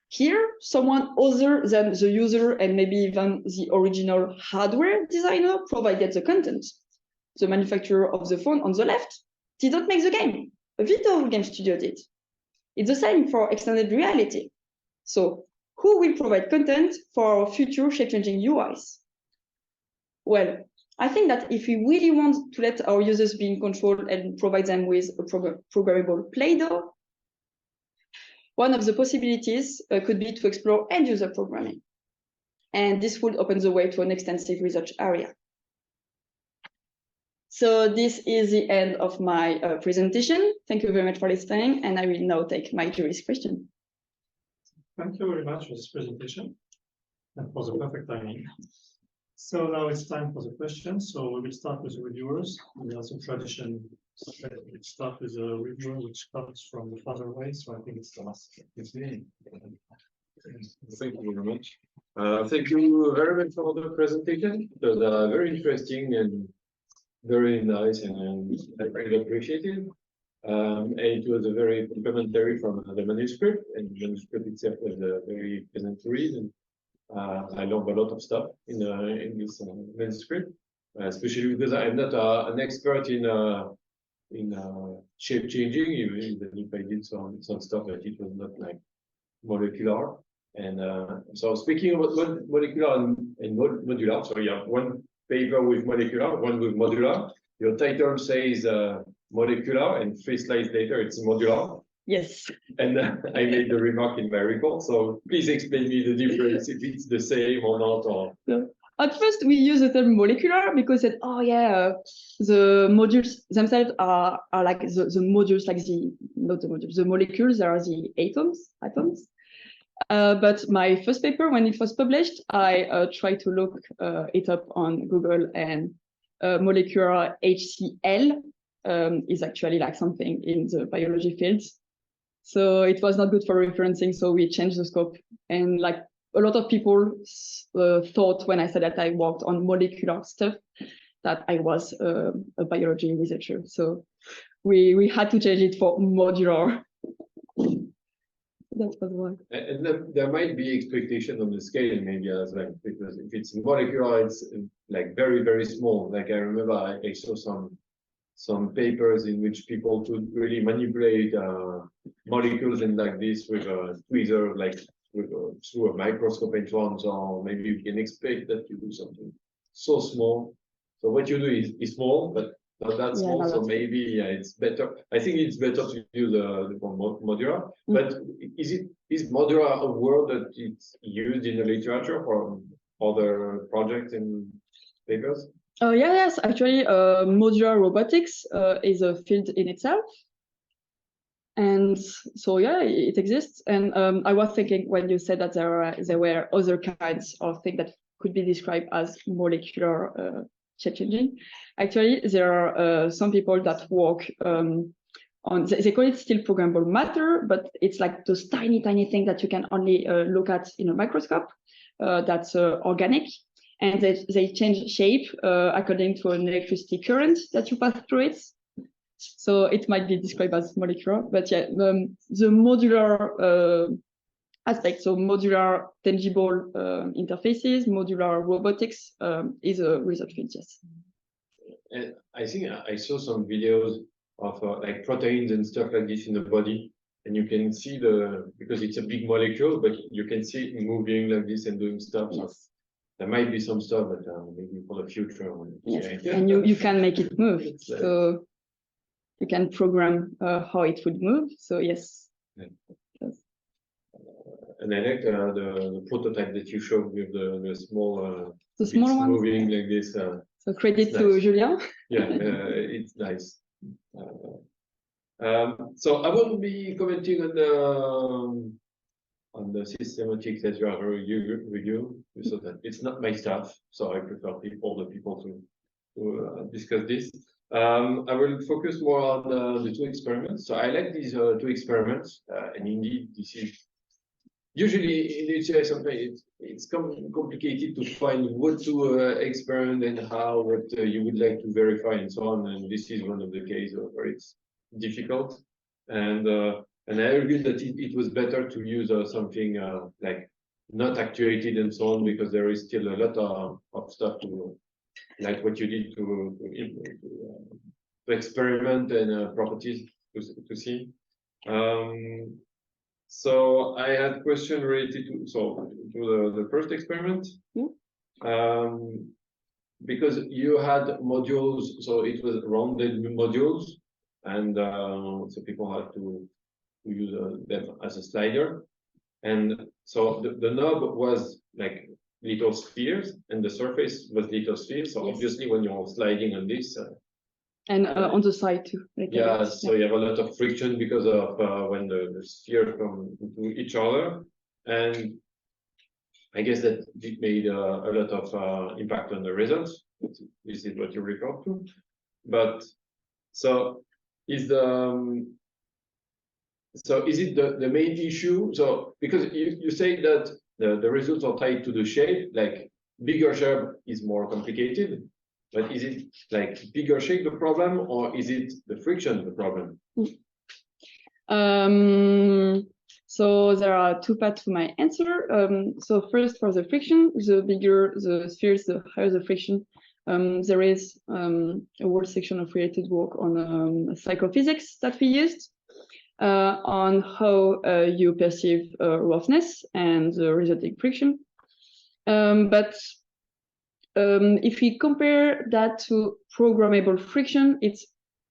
Here, someone other than the user and maybe even the original hardware designer provided the content. The manufacturer of the phone on the left didn't make the game. A video game studio did. It's the same for extended reality. So who will provide content for future shape-changing UIs? Well, I think that if we really want to let our users be in control and provide them with a programmable Play-Doh, one of the possibilities could be to explore end-user programming. And this would open the way to an extensive research area. So this is the end of my presentation. Thank you very much for listening, and I will now take my jury's question. Thank you very much for this presentation and for the perfect timing. So now it's time for the questions. So we will start with the reviewers. We have some tradition. We start with a reviewer which comes from the farther away. So I think it's Thomas. It's me. Thank you very much. Thank you very much for the presentation. It was very interesting and very nice, and I really appreciate it. And it was a very complimentary from the manuscript, and the manuscript itself was very pleasant to read. And I learned a lot of stuff in this manuscript, especially because I'm not an expert in shape changing, even if I did some stuff that it was not like molecular. And so speaking about molecular and modular, so you have one paper with molecular, one with modular. Your title says molecular, and 3 slides later it's modular. Yes. And I made the remark in my report. So please explain me the difference, if it's the same or not. Or... So, at first, we use the term molecular because it, oh yeah, the modules themselves are like the modules, like not the modules, the molecules are the atoms. But my first paper, when it was published, I tried to look it up on Google, and molecular HCl is actually like something in the biology fields. So it was not good for referencing, so we changed the scope. And like a lot of people thought when I said that I worked on molecular stuff, that I was a biology researcher. So we had to change it for modular. That was one. And there might be expectation on the scale maybe as well, because if it's molecular, it's like very, very small. Like I remember I saw some papers in which people could really manipulate molecules and like this with a tweezer, like through a microscope and so on. So maybe you can expect that you do something so small. So what you do is small, but not that small. So maybe it's better. I think it's better to use the modular. But is modular a word that it's used in the literature for other projects and papers? Yes, actually, modular robotics is a field in itself. And so, yeah, it exists. And I was thinking when you said that there were other kinds of things that could be described as molecular shape changing. Actually, there are some people that work on, they call it still programmable matter, but it's like those tiny things that you can only look at in a microscope. That's organic. And they change shape according to an electricity current that you pass through it. So it might be described as molecular, but yeah, the modular aspects. So modular, tangible interfaces, modular robotics is a research field, yes. And I think I saw some videos of like proteins and stuff like this in the body, and you can see because it's a big molecule, but you can see it moving like this and doing stuff. Yes. So there might be some stuff, but maybe for the future. Yes, and you can make it move. So you can program how it would move. So yes. Yeah. And I like the prototype that you showed with the small one moving like this. So credit to nice. Julien. Yeah, it's nice. So I won't be commenting on the systematic that you are review, so that it's not my stuff. So I prefer all the people to discuss this. I will focus more on the two experiments. So I like these two experiments, and indeed, this is usually in HI sometimes it's complicated to find what to experiment and how, what you would like to verify and so on. And this is one of the cases where it's difficult. And I agree that it was better to use something like not actuated and so on, because there is still a lot of stuff to, like what you did to experiment and properties to see. So I had a question related to the first experiment. Because you had modules, so it was rounded modules, and so people had to use them as a slider. And so the knob was like little spheres, and the surface was little spheres. So yes. Obviously, when you're sliding on this, and on the side too. Like yeah, so you have a lot of friction because of when the spheres come into each other, and I guess that it made a lot of impact on the results. This is what you refer to. But so is it the main issue? So because you say that the results are tied to the shape, like bigger shape is more complicated, but is it like bigger shape the problem, or is it the friction the problem? So there are two parts to my answer. So first, for the friction, the bigger the spheres, the higher the friction. There is a whole section of related work on psychophysics that we used on how you perceive roughness and the resulting friction. But if we compare that to programmable friction, it's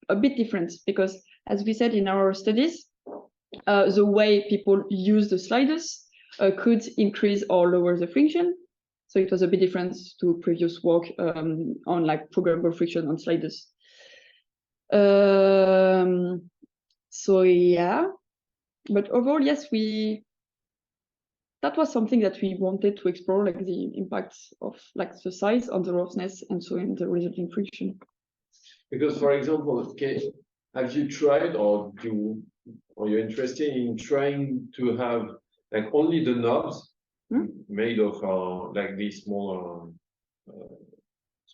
a bit different, because as we said in our studies, the way people use the sliders could increase or lower the friction. So it was a bit different to previous work on like programmable friction on sliders. So yeah, but overall, yes, that was something that we wanted to explore, like the impacts of like the size on the roughness and so in the resulting friction. Because, for example, okay, have you tried, or you're interested in trying to have like only the knobs made of like these small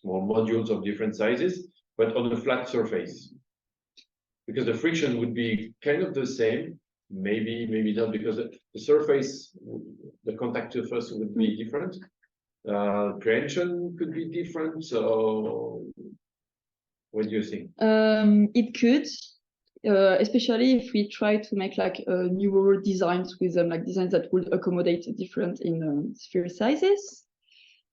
modules of different sizes, but on a flat surface? Because the friction would be kind of the same. Maybe not, because the surface, the contact surface would be different. Prehension could be different. So what do you think? It could, especially if we try to make like newer designs with them, like designs that would accommodate different in sphere sizes.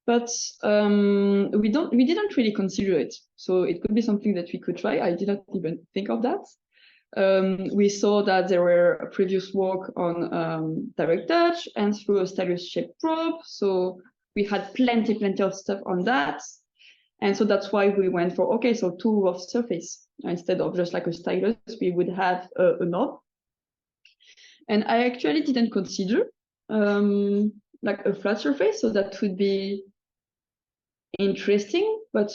But we didn't really consider it. So it could be something that we could try. I didn't even think of that. We saw that there were previous work on direct touch and through a stylus shaped probe. So we had plenty of stuff on that. And so that's why we went for, okay, so two rough surface. Instead of just like a stylus, we would have a knob. And I actually didn't consider like a flat surface. So that would be interesting, but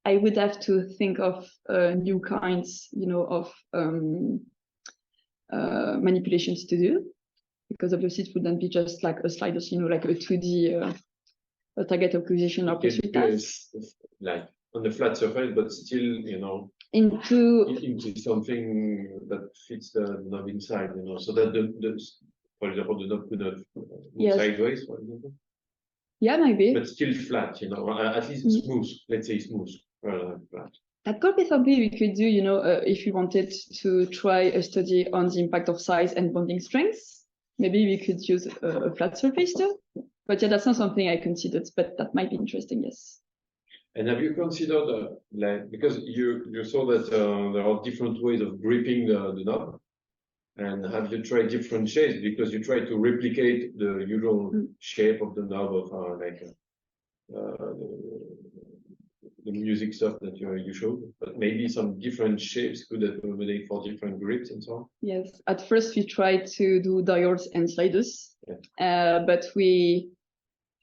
I would have to think of new kinds, of manipulations to do, because obviously it wouldn't be just like a slider, like a 2D target acquisition or pursuit task. Like on the flat surface, but still, into something that fits the knob inside, so that for example, the knob could not move Yes. sideways, for example, Yeah, maybe. but still flat, you know, at least smooth, let's say smooth, rather than flat. That could be something we could do, you know, if we wanted to try a study on the impact of size and bonding strength. Maybe we could use a flat surface too. But yeah, that's not something I considered, but that might be interesting, yes. And have you considered, like, because you saw that there are different ways of gripping the knob, and have you tried different shapes because you try to replicate the usual shape of the knob of the music stuff that you showed, but maybe some different shapes could accommodate for different grips and so on? Yes, at first we tried to do diodes and sliders, but we,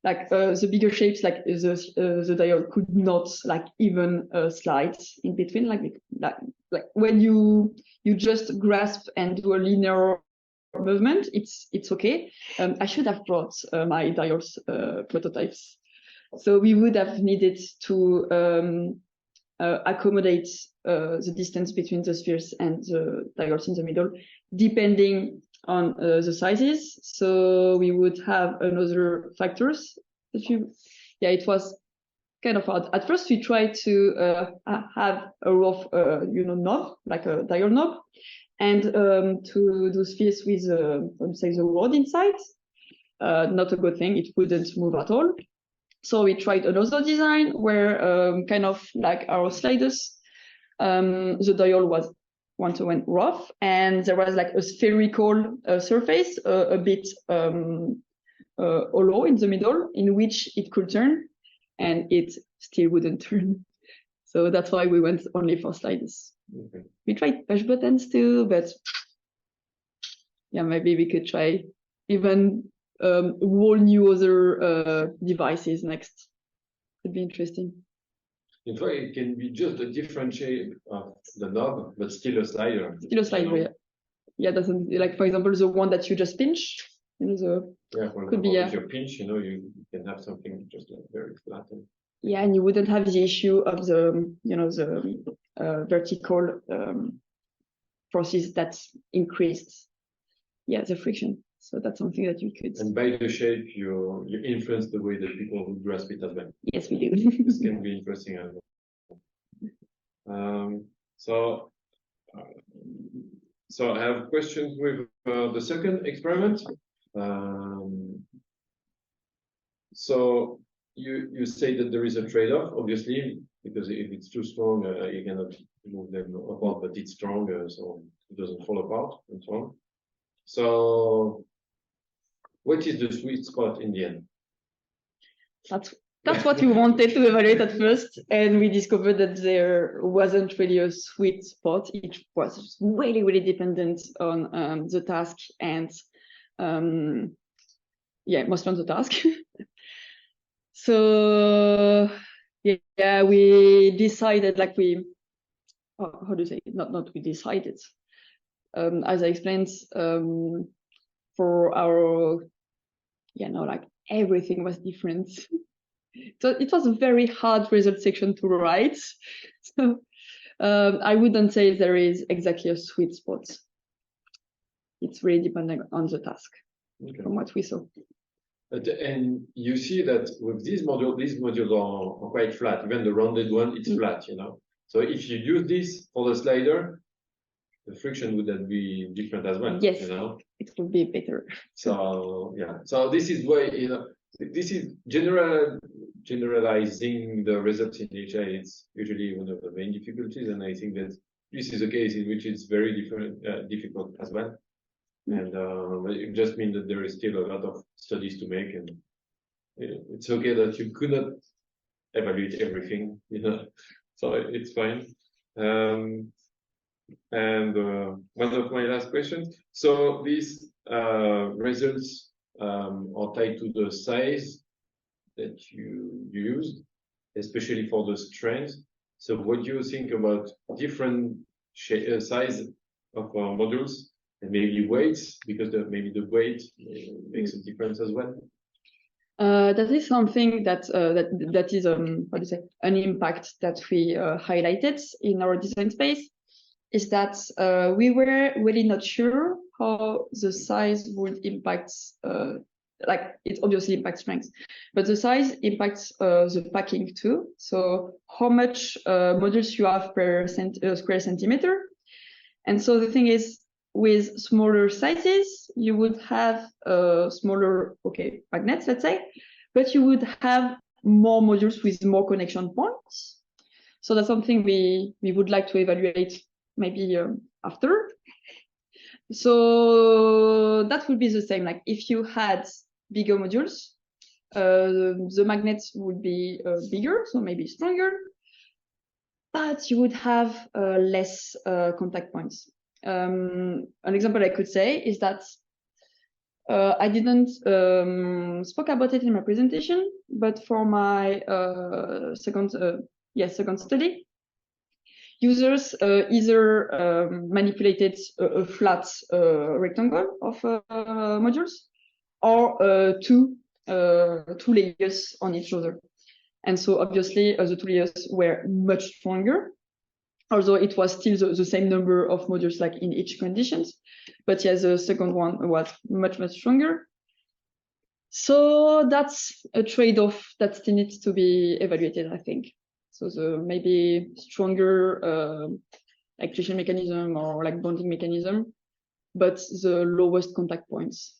like the bigger shapes, like the diode could not like even slide in between, like when you just grasp and do a linear movement, it's okay. I should have brought my diodes prototypes. So we would have needed to accommodate the distance between the spheres and the diodes in the middle, depending on the sizes. So we would have another factors. It was kind of hard. At first, we tried to have a rough, knob, like a diode knob, and to do spheres with, the rod inside. Not a good thing. It wouldn't move at all. So we tried another design where kind of like our sliders, the diode was one-to-one rough, and there was like a spherical surface, a bit hollow in the middle, in which it could turn, and it still wouldn't turn. So that's why we went only for sliders. Okay. We tried push buttons too, but yeah, maybe we could try even whole new other devices next. Could be interesting. In fact, it can be just a different shape of the knob, but still a slider. Still a slider, yeah. Yeah, doesn't, like, for example, the one that you just pinch, you know, for could be, if you pinch, you know, you can have something just like very flat. Yeah, and you wouldn't have the issue of the, vertical forces that increased, the friction. So that's something that you could. And by the shape, you influence the way that people grasp it as well. Yes, we do. This can be interesting as well. So I have questions with the second experiment. So you say that there is a trade-off, obviously, because if it's too strong, you cannot move them apart, but it's stronger, so it doesn't fall apart and so on. So what is the sweet spot in the end? That's what we wanted to evaluate at first, and we discovered that there wasn't really a sweet spot. It was really, really dependent on the task and, mostly on the task. So yeah, we decided, like how do you say? Not we decided. As I explained, for our, like everything was different. So it was a very hard result section to write. So I wouldn't say there is exactly a sweet spot. It's really depending on the task, from what we saw. And you see that with these modules are quite flat. Even the rounded one, it's flat, you know. So if you use this for the slider, the friction would then be different as well. Yes, you know? It would be better. So yeah, so this is why, this is generalizing the results in HI. It's usually one of the main difficulties, and I think that this is a case in which it's very difficult as well. And it just means that there is still a lot of studies to make, and it's okay that you could not evaluate everything, so it's fine. And one of my last questions. So these results are tied to the size that you used, especially for the strength. So what do you think about different size of modules and maybe weights, because maybe the weight makes a difference as well? That is something that is an impact that we highlighted in our design space. Is that we were really not sure how the size would impact, like it obviously impacts strength, but the size impacts the packing too. So how much modules you have per square centimeter. And so the thing is, with smaller sizes, you would have smaller, magnets, let's say, but you would have more modules with more connection points. So that's something we would like to evaluate maybe after. So that would be the same. Like if you had bigger modules, the magnets would be bigger, so maybe stronger, but you would have less contact points. An example I could say is that I didn't spoke about it in my presentation, but for my second study, users either manipulated a flat rectangle of modules or two layers on each other. And so obviously the 2 layers were much stronger, although it was still the same number of modules like in each conditions. But yes, the second one was much stronger. So that's a trade-off that still needs to be evaluated, I think. So the maybe stronger actuation mechanism or like bonding mechanism, but the lowest contact points.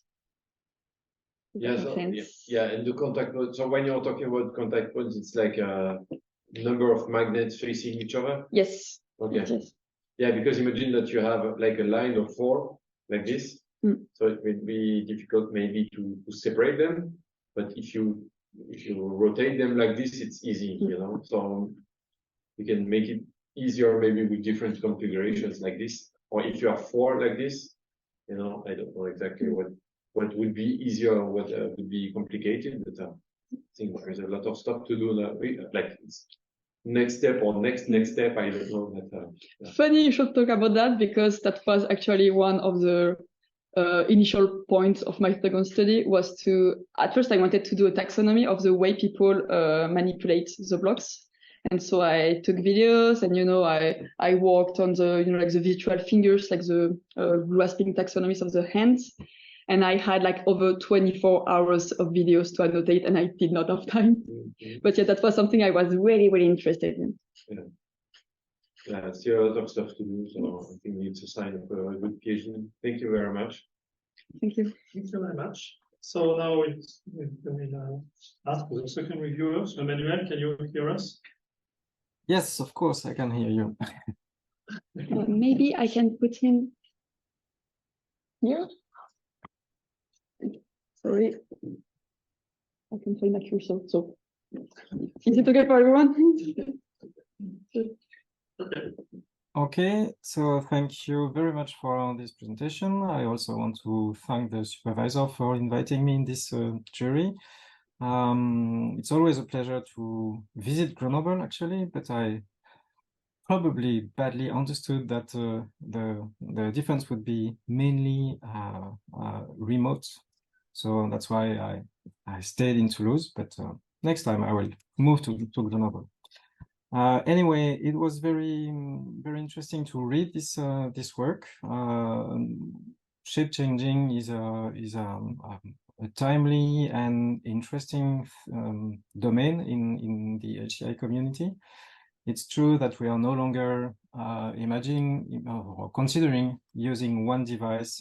Yeah, and the contact points. So when you're talking about contact points, it's like a number of magnets facing each other? Yes. Okay. Yes. Yeah, because imagine that you have like a line of 4 like this. So it would be difficult maybe to separate them. But if you rotate them like this, it's easy, you know. So you can make it easier maybe with different configurations like this. Or if you have 4 like this, you know, I don't know exactly what would be easier or what would be complicated, but I think there's a lot of stuff to do now. Like it's next step or next step, I don't know. But, Funny you should talk about that, because that was actually one of the initial points of my second study, was to, at first I wanted to do a taxonomy of the way people manipulate the blocks. And so I took videos and, you know, I worked on the, you know, like the virtual fingers, like the grasping taxonomies of the hands. And I had like over 24 hours of videos to annotate, and I did not have time. But yeah, that was something I was really interested in. Yeah, still a lot of stuff to do, so I think we need to sign up a good PhD. Thank you very much. Thank you. Thank you very much. So now we'll ask for the second reviewer. So Emmanuel, can you hear us? Yes, of course, I can hear you. Maybe I can put him here. Sorry, I can find my cursor. So, is it okay for everyone? Okay, so thank you very much for this presentation. I also want to thank the supervisor for inviting me in this jury. It's always a pleasure to visit Grenoble, actually, but I probably badly understood that the difference would be mainly remote. So that's why I stayed in Toulouse, but next time I will move to Grenoble. Anyway, it was very interesting to read this work. Shape changing is a timely and interesting domain in the HCI community. It's true that we are no longer imagining or considering using one device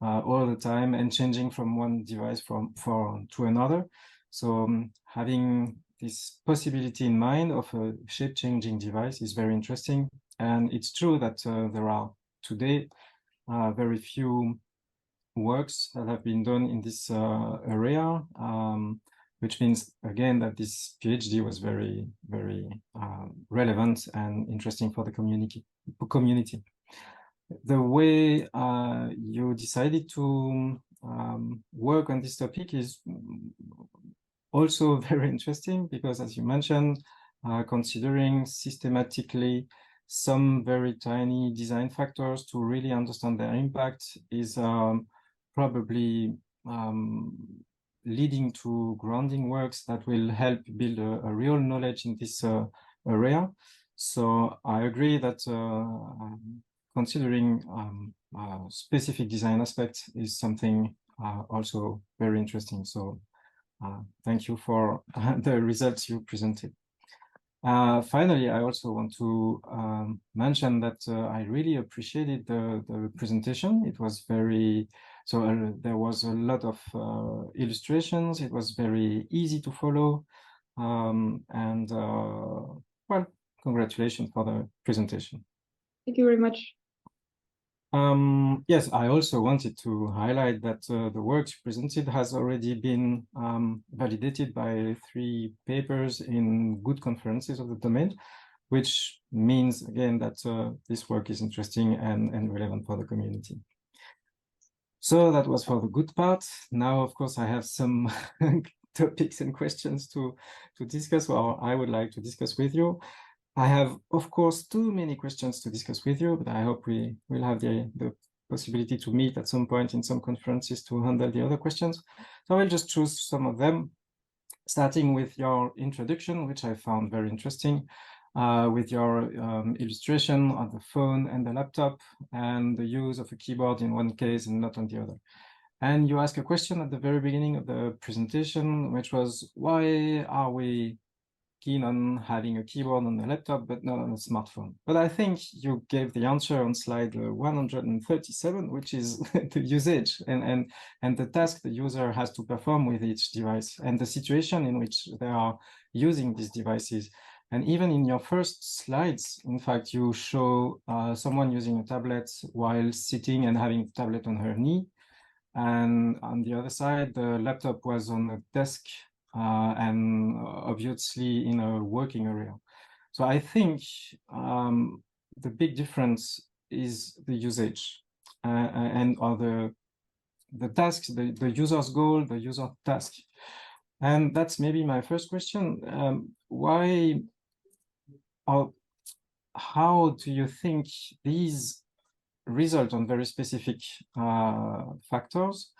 all the time and changing from one device to another. So having this possibility in mind of a shape-changing device is very interesting. And it's true that there are today very few works that have been done in this area, which means, again, that this PhD was very relevant and interesting for the community. The way you decided to work on this topic is also very interesting, because, as you mentioned, considering systematically some very tiny design factors to really understand their impact is probably leading to grounding works that will help build a real knowledge in this area. So I agree that considering specific design aspects is something also very interesting. So thank you for the results you presented. Finally, I also want to mention that I really appreciated the presentation. It was very, so there was a lot of illustrations. It was very easy to follow. And well, congratulations for the presentation. Thank you very much. Yes, I also wanted to highlight that the work presented has already been validated by 3 papers in good conferences of the domain, which means again that this work is interesting and relevant for the community. So that was for the good part. Now, of course, I have some topics and questions to discuss, or I would like to discuss with you. I have, of course, too many questions to discuss with you, but I hope we will have the possibility to meet at some point in some conferences to handle the other questions. So I'll just choose some of them, starting with your introduction, which I found very interesting, with your illustration on the phone and the laptop, and the use of a keyboard in one case and not on the other. And you asked a question at the very beginning of the presentation, which was, why are we keen on having a keyboard on the laptop, but not on a smartphone? But I think you gave the answer on slide 137, which is the usage and the task the user has to perform with each device and the situation in which they are using these devices. And even in your first slides, in fact, you show someone using a tablet while sitting and having the tablet on her knee. And on the other side, the laptop was on a desk and obviously in a working area. So I think the big difference is the usage or the tasks, the user's goal, the user task. And that's maybe my first question. Why or how do you think these result on very specific factors?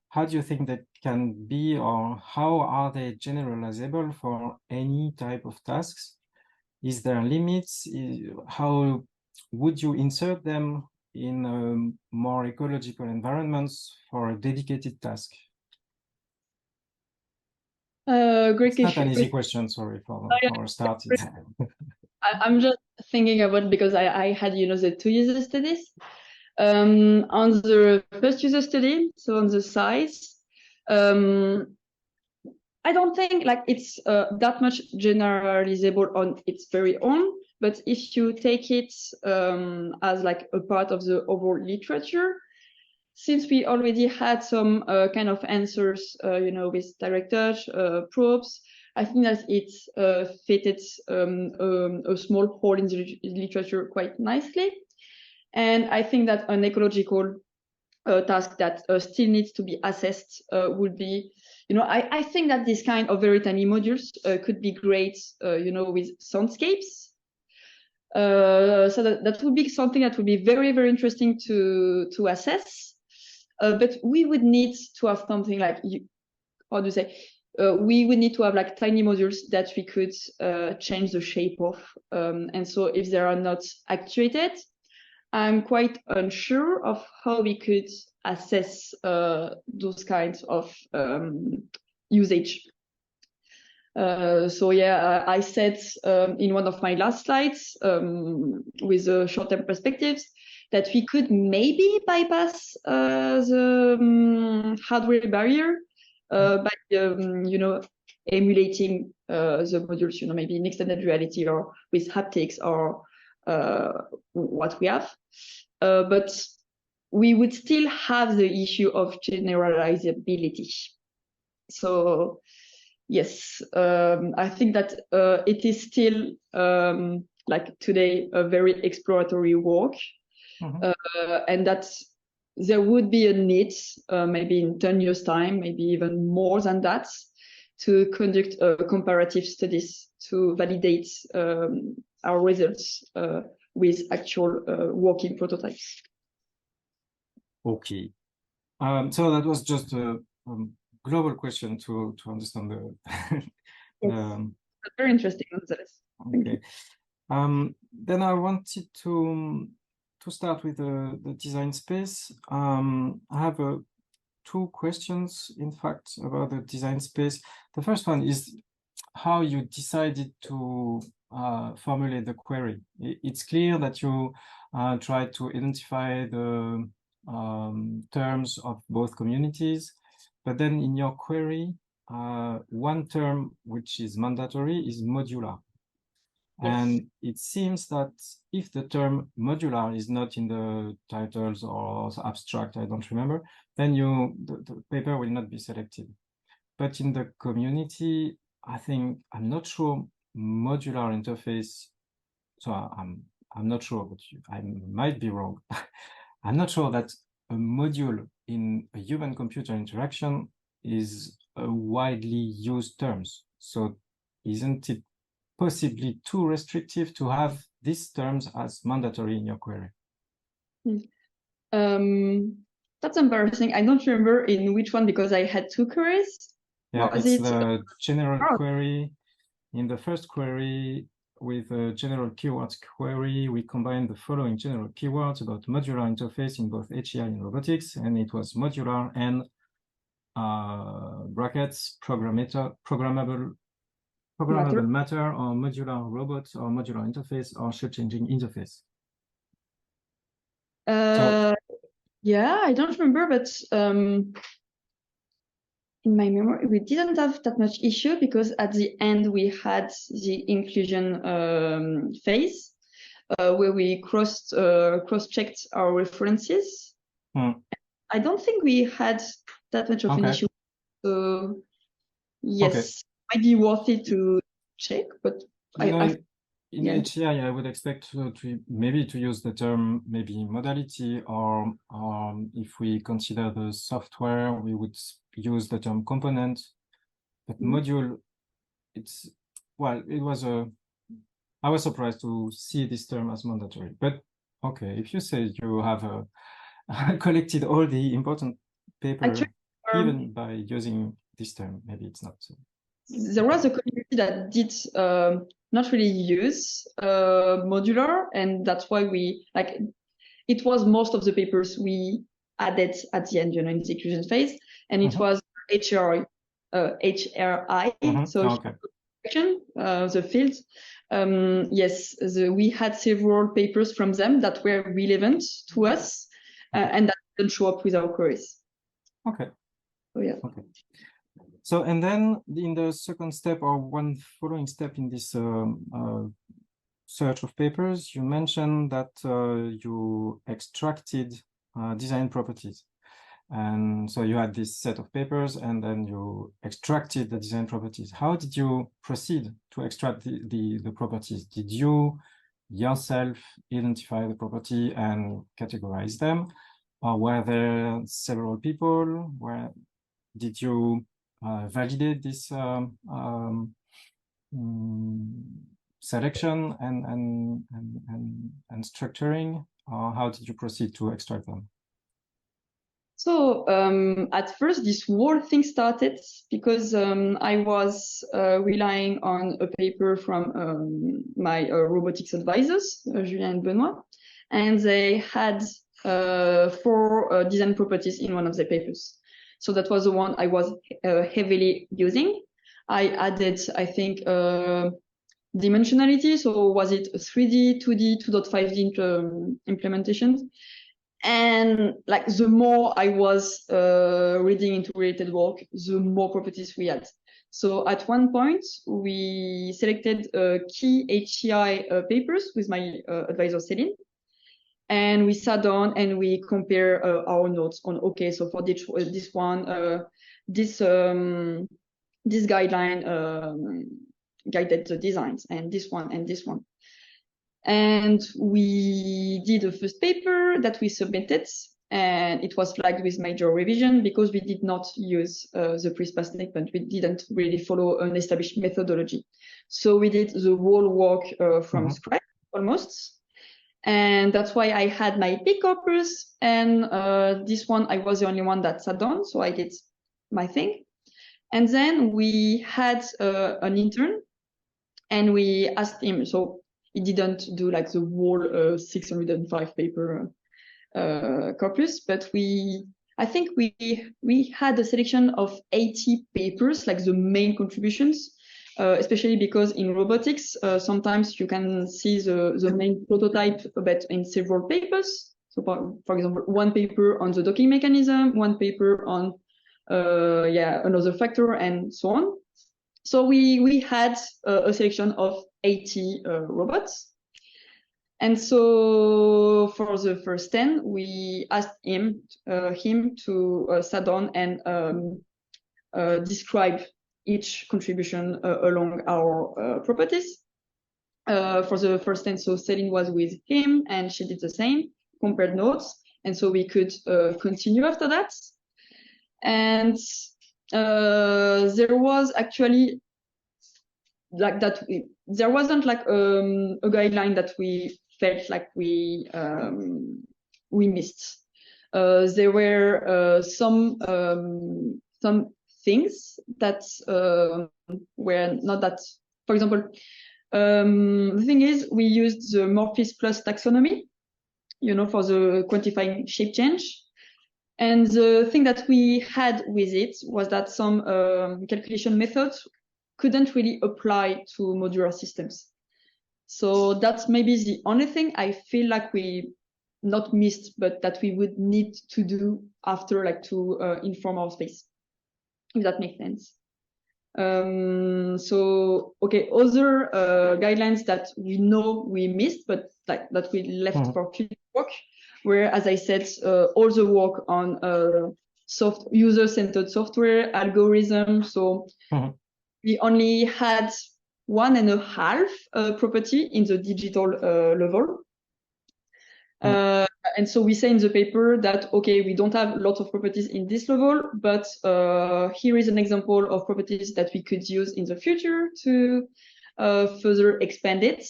How do you think that can be, or how are they generalizable for any type of tasks? Is there limits? How would you insert them in more ecological environments for a dedicated task? Great question. Not an easy question, sorry for starting. I'm just thinking about, because I had, the 2 user studies. On the first user study, so on the size, I don't think like it's that much generalizable on its very own, but if you take it as like a part of the overall literature, since we already had some kind of answers, with direct touch, probes, I think that it fitted a small hole in the literature quite nicely. And I think that an ecological task that still needs to be assessed would be, I think that this kind of very tiny modules could be great, with soundscapes. So that would be something that would be very, very interesting to assess. But we would need to have something like, we would need to have like tiny modules that we could change the shape of. And so if they are not actuated, I'm quite unsure of how we could assess those kinds of usage. So yeah, I said in one of my last slides with the short-term perspectives that we could maybe bypass the hardware barrier by emulating the modules, maybe in extended reality or with haptics or what we have, but we would still have the issue of generalizability. So yes, I think that it is still like today a very exploratory work, and that there would be a need maybe in 10 years time, maybe even more than that, to conduct comparative studies to validate our results with actual working prototypes. Okay, so that was just a global question to understand the. Yes. Very interesting nonetheless. Okay. Then I wanted to to start with the design space, I have two questions, in fact, about the design space. The first one is how you decided to formulate the query. It's clear that you tried to identify the terms of both communities, but then in your query, one term which is mandatory is modular. Yes. And it seems that if the term modular is not in the titles or abstract, I don't remember, then the paper will not be selected. But in the community, I think, I'm not sure modular interface, so I'm not sure, but I might be wrong. I'm not sure that a module in a human-computer interaction is a widely used term. So isn't it possibly too restrictive to have these terms as mandatory in your query? That's embarrassing. I don't remember in which one, because I had two queries. Yeah, it's the general query. In the first query, with a general keywords query, we combined the following general keywords about modular interface in both HEI and robotics, and it was modular and brackets programmable matter, or modular robot, or modular interface, or shape-changing interface. Yeah, I don't remember, but in my memory, we didn't have that much issue, because at the end we had the inclusion phase where we cross-checked our references. I don't think we had that much of an issue. So yes, might be worth it to check, but in HEI, I would expect to maybe to use the term maybe modality, or if we consider the software, we would use the term component. But module, it's, well, it was I was surprised to see this term as mandatory. But okay, if you say you have collected all the important paper, even by using this term, maybe it's not so. There was a community that did not really use modular, and that's why we, like, it was most of the papers we added at the end, in the inclusion phase, and it was HRI, so the field. Yes, we had several papers from them that were relevant to us, and that didn't show up with our queries. Okay. So yeah. Okay. So, and then in the second step, or one following step in this search of papers, you mentioned that you extracted design properties. And so you had this set of papers, and then you extracted the design properties. How did you proceed to extract the properties? Did you yourself identify the property and categorize them? Or were there several people? Did you validate this selection and structuring, or how did you proceed to extract them? So at first, this whole thing started because I was relying on a paper from my robotics advisors, Julien and Benoit, and they had 4 design properties in one of the papers. So that was the one I was heavily using. I added, I think, dimensionality. So was it 3D, 2D, 2.5D implementation? And like the more I was reading into related work, the more properties we had. So at one point, we selected key HEI papers with my advisor Céline. And we sat down and we compare our notes on, okay, so for this one, this guideline guided the designs, and this one and this one. And we did a first paper that we submitted, and it was flagged with major revision because we did not use the pre-spa statement. We didn't really follow an established methodology. So we did the whole work from scratch almost. And that's why I had my big corpus, and this one I was the only one that sat down, so I did my thing. And then we had an intern, and we asked him, so it didn't do like the whole 605 paper corpus, but I think we had a selection of 80 papers, like the main contributions, especially because in robotics, sometimes you can see the main prototype but in several papers. So for example, one paper on the docking mechanism, one paper on another factor, and so on. So we had a selection of 80 robots. And so for the first 10, we asked him to sit down and describe each contribution along our properties. For the first 10, so Céline was with him and she did the same, compared notes. And so we could continue after that. And there was actually like that, there wasn't like a guideline that we felt like we missed. There were some things that were not that, for example, the thing is we used the Morpheus plus taxonomy, you know, for the quantifying shape change. And the thing that we had with it was that some calculation methods couldn't really apply to modular systems. So that's maybe the only thing I feel like we not missed, but that we would need to do after, like to inform our space, if that makes sense. So, okay, other guidelines that we know we missed, but like that we left for future work, where, as I said, all the work on user-centered software, algorithm. So we only had 1.5 property in the digital level. And so we say in the paper that, okay, we don't have lots of properties in this level, but here is an example of properties that we could use in the future to further expand it.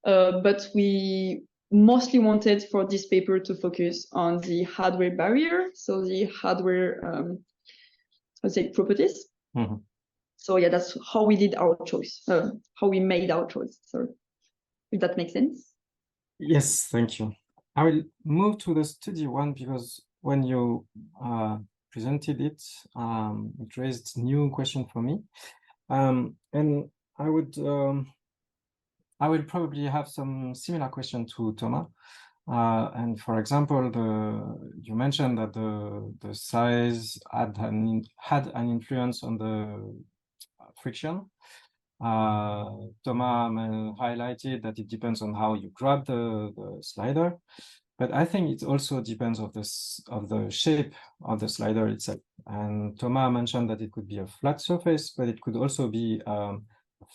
But we mostly wanted for this paper to focus on the hardware barrier, so the hardware, let's say, properties. So yeah, that's how we did our choice, how we made our choice. Sorry, if that makes sense. Yes, thank you. I will move to the study one because when you presented it, it raised new question for me, and I will probably have some similar question to Thomas. And for example, you mentioned that the size had an influence on the friction. Thomas highlighted that it depends on how you grab the slider, but I think it also depends of the shape of the slider itself. And Thomas mentioned that it could be a flat surface, but it could also be a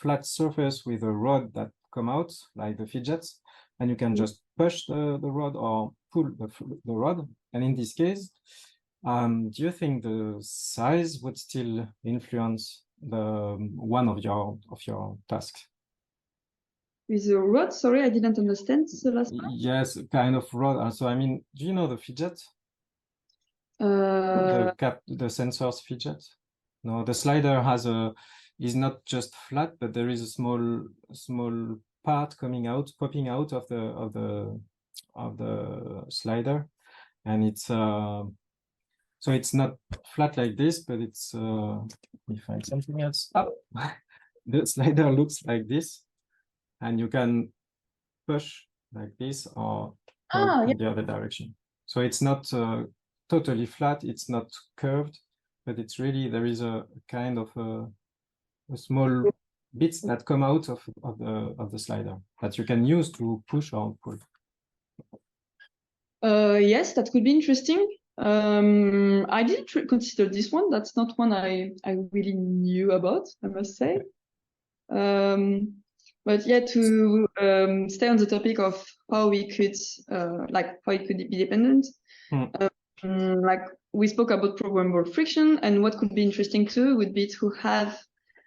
flat surface with a rod that come out like the fidgets, and you can just push the rod or pull the rod. And in this case, do you think the size would still influence the one of your tasks? With the rod, sorry, I didn't understand the last part. Yes, kind of rod. So I mean, do you know the fidget? The sensors fidget? No, the slider is not just flat, but there is a small part popping out of the slider, and it's so it's not flat like this, but it's let me find something else. Oh, the slider looks like this, and you can push like this or in the other direction. So it's not totally flat, it's not curved, but it's really, there is a kind of a small bits that come out of the slider that you can use to push or pull. Yes, that could be interesting. I didn't consider this one. That's not one I really knew about, I must say. But yeah, to stay on the topic of how we could, how it could be dependent. Like we spoke about programmable friction, and what could be interesting too would be to have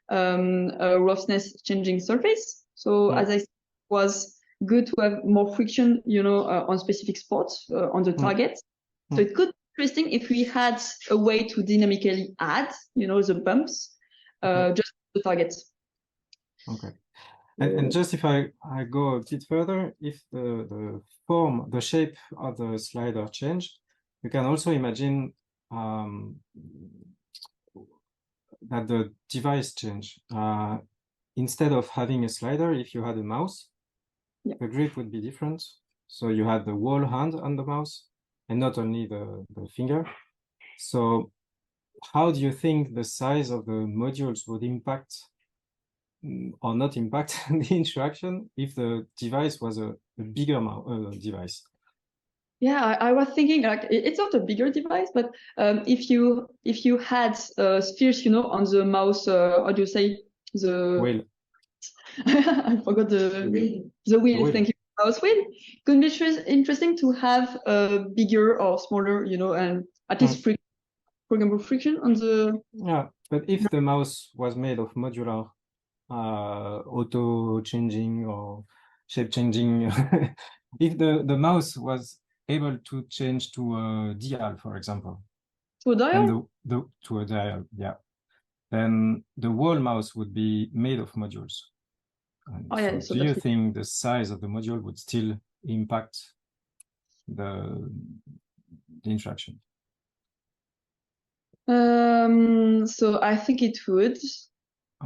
a roughness changing surface. So as I said, it was good to have more friction, you know, on specific spots on the target. So it could be interesting if we had a way to dynamically add, you know, the bumps just to the targets. Okay. And just if I go a bit further, if the form, the shape of the slider change, you can also imagine that the device change. Instead of having a slider, if you had a mouse, the grip would be different. So you had the whole hand on the mouse and not only the finger. So how do you think the size of the modules would impact or not impact the interaction if the device was a bigger device? Yeah, I was thinking like it's not a bigger device, but if you had spheres, you know, on the mouse, how do you say the wheel? I forgot the wheel. Thank you, mouse wheel. Could be interesting to have a bigger or smaller, you know, and at least programmable friction on the. Yeah, but if the mouse was made of modular, auto changing or shape changing, if the mouse was able to change to a dial, for example, to a dial, and to a dial, yeah, then the whole mouse would be made of modules. And so do you think the size of the module would still impact the interaction? So I think it would,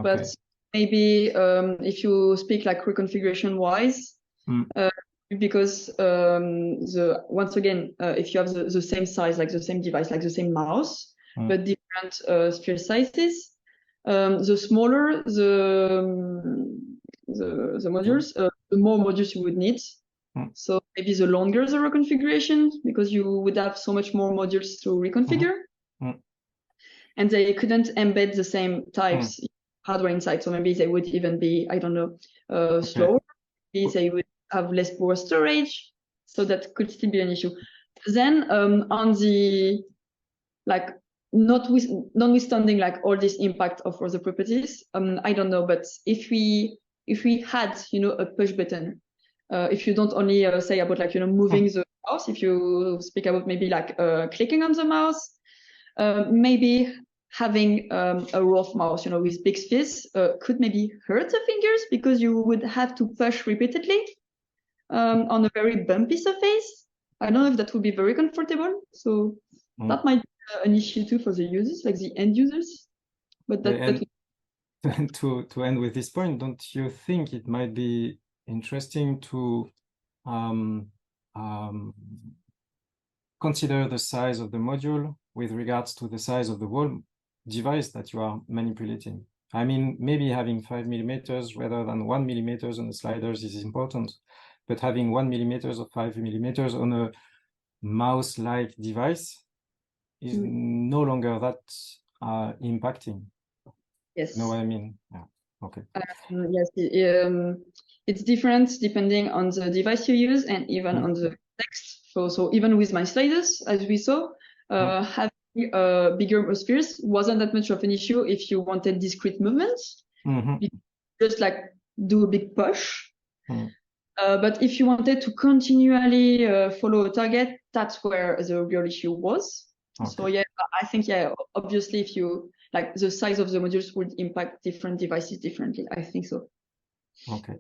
but maybe if you speak like reconfiguration wise, because once again, if you have the same size, like the same device, like the same mouse, but different sphere sizes, the smaller the modules, the more modules you would need. So maybe the longer the reconfiguration, because you would have so much more modules to reconfigure. And they couldn't embed the same types hardware inside. So maybe they would even be, I don't know, slower. Maybe they would have less power storage. So that could still be an issue. Then on the, like, notwithstanding like all this impact of other properties, I don't know, but if we had, you know, a push button, if you don't only say about like, you know, moving the mouse, if you speak about maybe like clicking on the mouse, maybe having a rough mouse, you know, with big spheres could maybe hurt the fingers because you would have to push repeatedly on a very bumpy surface. I don't know if that would be very comfortable. So that might be an issue too for the users, like the end users. But that to end with this point, don't you think it might be interesting to consider the size of the module with regards to the size of the whole device that you are manipulating? I mean, maybe having 5 millimeters rather than 1 millimeter on the sliders is important, but having 1 millimeter or 5 millimeters on a mouse-like device is no longer that impacting. Yes. You know what I mean? Yeah. Okay. Yes. It's different depending on the device you use and even on the text. So even with my sliders, as we saw, having bigger spheres wasn't that much of an issue if you wanted discrete movements. Just like do a big push. But if you wanted to continually follow a target, that's where the real issue was. So yeah, I think, yeah, obviously if you like the size of the modules would impact different devices differently. I think so. Okay.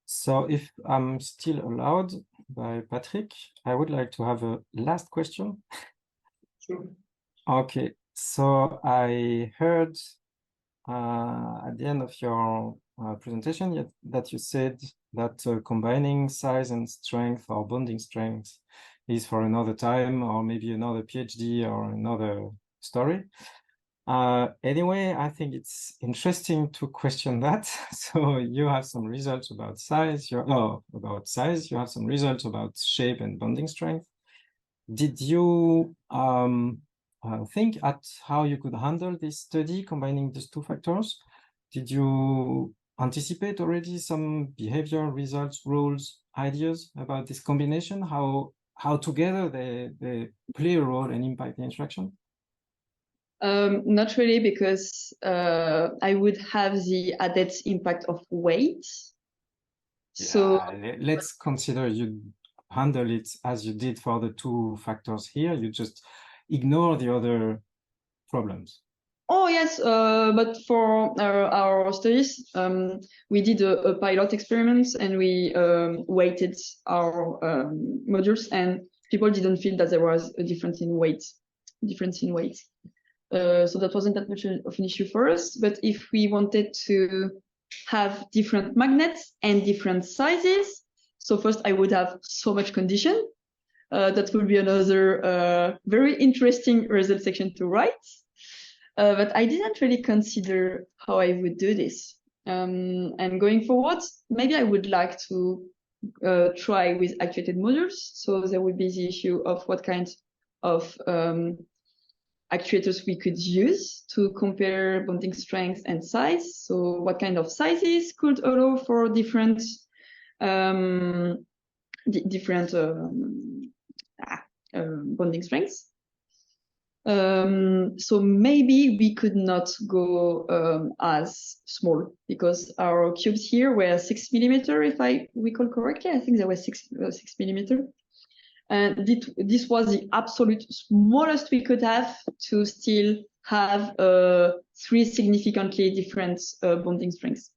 So if I'm still allowed by Patrick, I would like to have a last question. Sure. Okay. So I heard at the end of your presentation that you said that combining size and strength or bonding strength is for another time or maybe another PhD or another story. Anyway, I think it's interesting to question that. So you have some results about size, you have some results about shape and bonding strength. Did you think at how you could handle this study combining these two factors? Did you anticipate already some behavior, results, rules, ideas about this combination, how together they play a role and impact the interaction? Not really, because I would have the added impact of weight. Yeah, so let's consider you handle it as you did for the two factors here. You just ignore the other problems. Oh yes, but for our studies, we did a pilot experiment and we weighted our modules, and people didn't feel that there was a difference in weight. So that wasn't that much of an issue for us. But if we wanted to have different magnets and different sizes, so first I would have so much condition. That would be another very interesting result section to write. But I didn't really consider how I would do this. And going forward, maybe I would like to try with actuated modules. So there would be the issue of what kind of actuators we could use to compare bonding strength and size. So what kind of sizes could allow for different bonding strengths. So maybe we could not go as small, because our cubes here were 6 millimeter, if I recall correctly. I think they were 6 millimeter. And this was the absolute smallest we could have to still have 3 significantly different bonding strengths.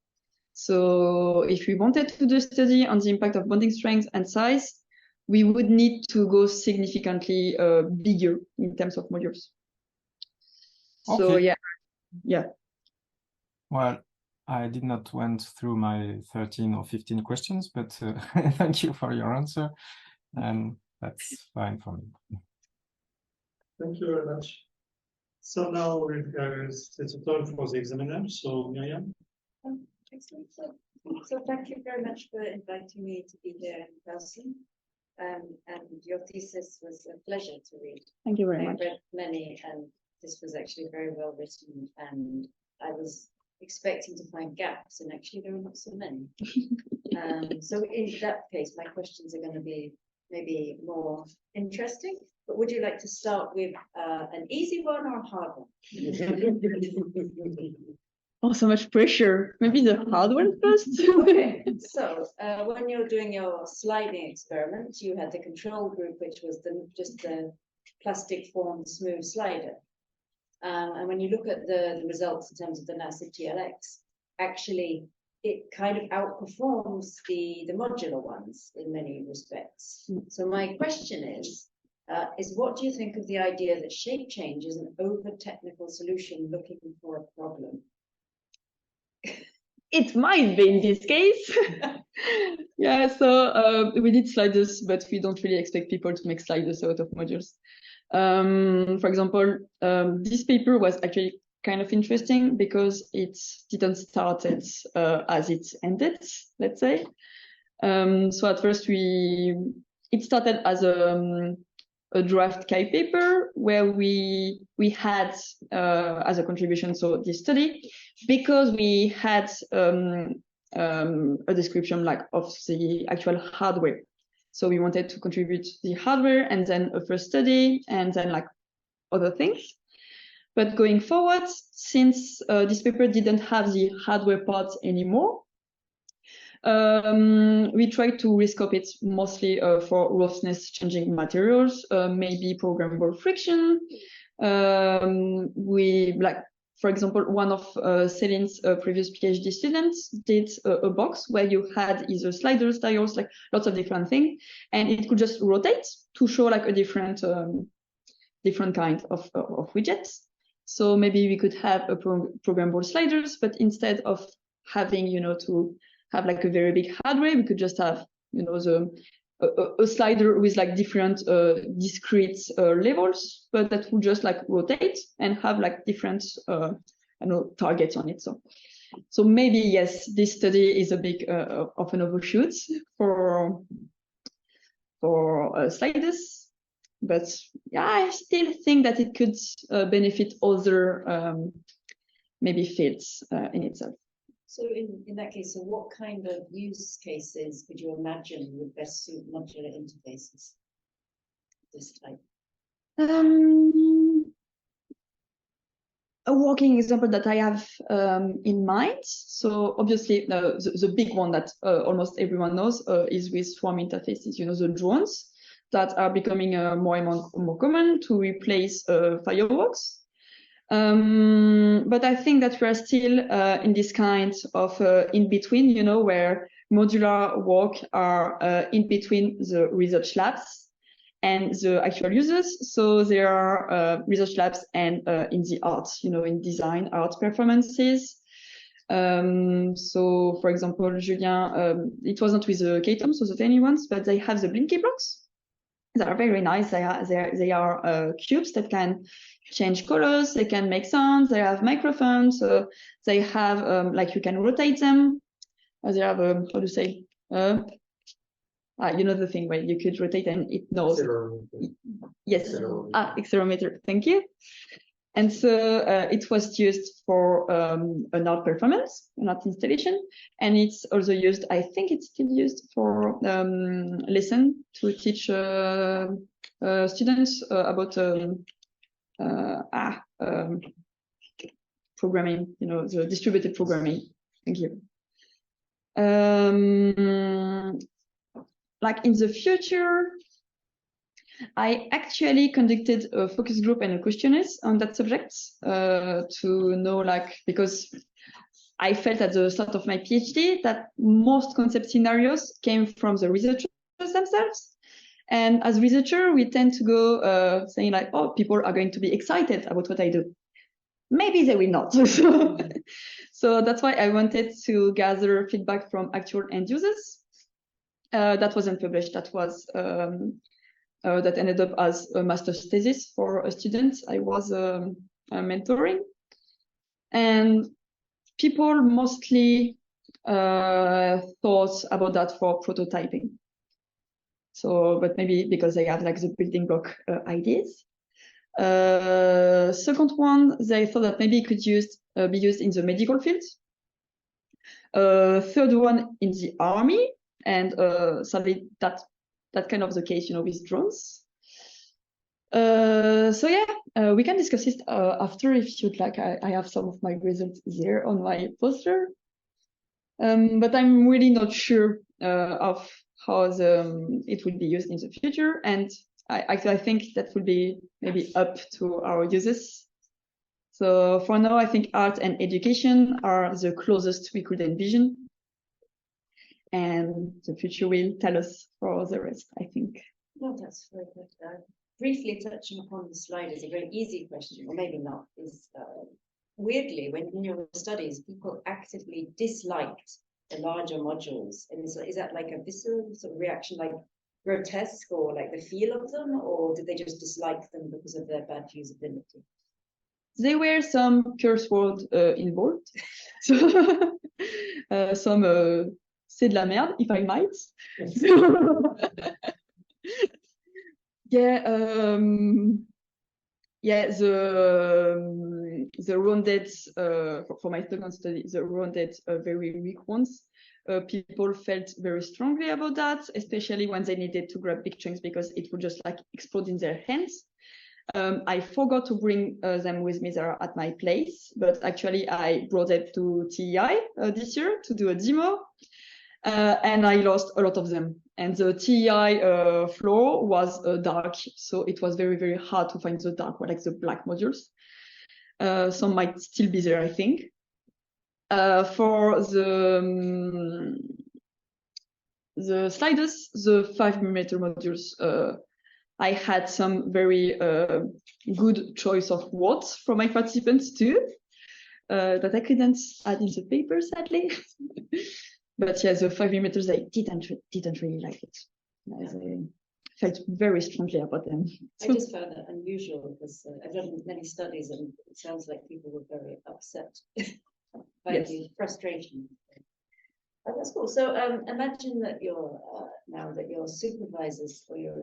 So if we wanted to do a study on the impact of bonding strength and size, we would need to go significantly bigger in terms of modules. Okay. So yeah. Well, I did not went through my 13 or 15 questions, but thank you for your answer, and that's fine for me. Thank you very much. So now it's a turn for the examiner. So Miriam. Excellent. So thank you very much for inviting me to be here in person. And your thesis was a pleasure to read. Thank you very much. I read many, and this was actually very well written, and I was expecting to find gaps, and actually there are not so many. So in that case, my questions are going to be maybe more interesting, but would you like to start with an easy one or a hard one? Oh, so much pressure. Maybe the hard one first. Okay, so when you're doing your sliding experiment, you had the control group, which was just the plastic formed smooth slider. And when you look at the results in terms of the NASA TLX, actually it kind of outperforms the modular ones in many respects. So my question is what do you think of the idea that shape change is an over-technical solution looking for a problem? It might be in this case. Yeah, so we did sliders, but we don't really expect people to make sliders out of modules. For example, this paper was actually kind of interesting because it didn't start as it ended, let's say. So at first it started as a draft Chi paper where we had as a contribution, so this study, because we had a description of the actual hardware. So we wanted to contribute the hardware and then a first study and then other things. But going forward, since this paper didn't have the hardware part anymore, we tried to rescope it mostly for roughness changing materials, maybe programmable friction. For example, one of Celine's previous PhD students did a box where you had either sliders, dials, lots of different things, and it could just rotate to show a different kind of widgets. So maybe we could have a programmable sliders, but instead of having, to have a very big hardware, we could just have, a slider with different discrete levels, but that would just rotate and have different targets on it. So maybe yes, this study is a big of an overshoot for sliders, but yeah, I still think that it could benefit other maybe fields in itself. So in that case, so what kind of use cases could you imagine would best suit modular interfaces this type? A working example that I have in mind. So obviously the big one that almost everyone knows is with swarm interfaces, the drones that are becoming more and more common to replace fireworks. But I think that we are still in this kind of in between, you know, where modular work are in between the research labs and the actual users. So there are research labs and in the arts, you know, in design, art performances. So for example, Julien, it wasn't with the K-Tom, so the tiny ones, but they have the blinky blocks. They are very nice. They are cubes that can change colors. They can make sounds. They have microphones. They have like you can rotate them. They have how to say? You know the thing where you could rotate and it knows. Yes. Accelerometer. Thank you. And so it was used for an art performance, an art installation, and it's also used, I think it's still used for lesson to teach students about programming, you know, the distributed programming. Thank you. Like in the future, I actually conducted a focus group and a questionnaire on that subject to know, like, because I felt at the start of my PhD that most concept scenarios came from the researchers themselves. And as researcher, we tend to go saying like, oh, people are going to be excited about what I do. Maybe they will not. So that's why I wanted to gather feedback from actual end users. That wasn't published. That was that ended up as a master's thesis for a student I was mentoring. And people mostly thought about that for prototyping. So, but maybe because they have like the building block ideas. Second one, they thought that maybe it could be used in the medical field. Third one, in the army. And sadly, that kind of the case, you know, with drones. So yeah, we can discuss it after if you'd like. I have some of my results there on my poster. But I'm really not sure of how it will be used in the future. And I think that will be maybe up to our users. So for now, I think art and education are the closest we could envision. And the future will tell us for the rest, I think. Well, that's very good. Briefly touching upon the slide is a very easy question, or maybe not, is weirdly, when in your studies, people actively disliked the larger modules. And is that like a visceral sort of reaction, like grotesque, or like the feel of them, or did they just dislike them because of their bad usability? There were some curse words involved. So, some c'est de la merde, if I might. Yeah, the rounded for my second study, the rounded very weak ones. People felt very strongly about that, especially when they needed to grab big chunks because it would just like explode in their hands. I forgot to bring them with me there at my place, but actually I brought them to TEI this year to do a demo. And I lost a lot of them. And the TEI floor was dark, so it was very, very hard to find the dark, like the black modules. Some might still be there, I think. For the sliders, the 5mm modules, I had some very good choice of words from my participants too, that I couldn't add in the paper, sadly. But yeah, the 5mm, I didn't really like it. I felt very strongly about them. I just found that unusual because I've done many studies and it sounds like people were very upset by the frustration. Oh, that's cool. So imagine that now that your supervisors or your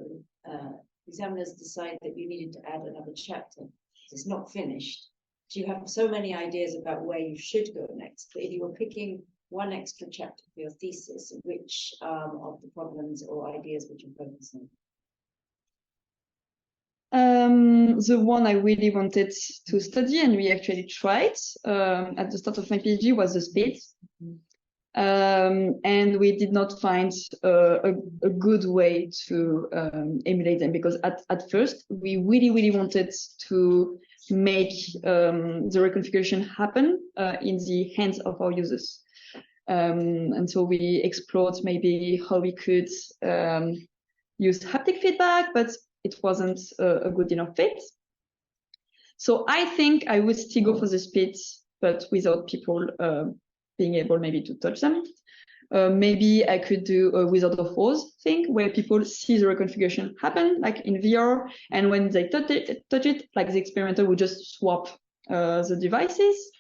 examiners decide that you needed to add another chapter. It's not finished. You have so many ideas about where you should go next. But if you were picking one extra chapter for your thesis, which of the problems or ideas would you focus on? The one I really wanted to study, and we actually tried at the start of my PhD, was the speed. And we did not find a good way to emulate them, because at first we really wanted to make the reconfiguration happen in the hands of our users. And so we explored maybe how we could use haptic feedback, but it wasn't a good enough fit. So I think I would still go for the split, but without people being able maybe to touch them. Maybe I could do a Wizard of Oz thing where people see the reconfiguration happen, like in VR, and when they touch it, like the experimenter would just swap the devices.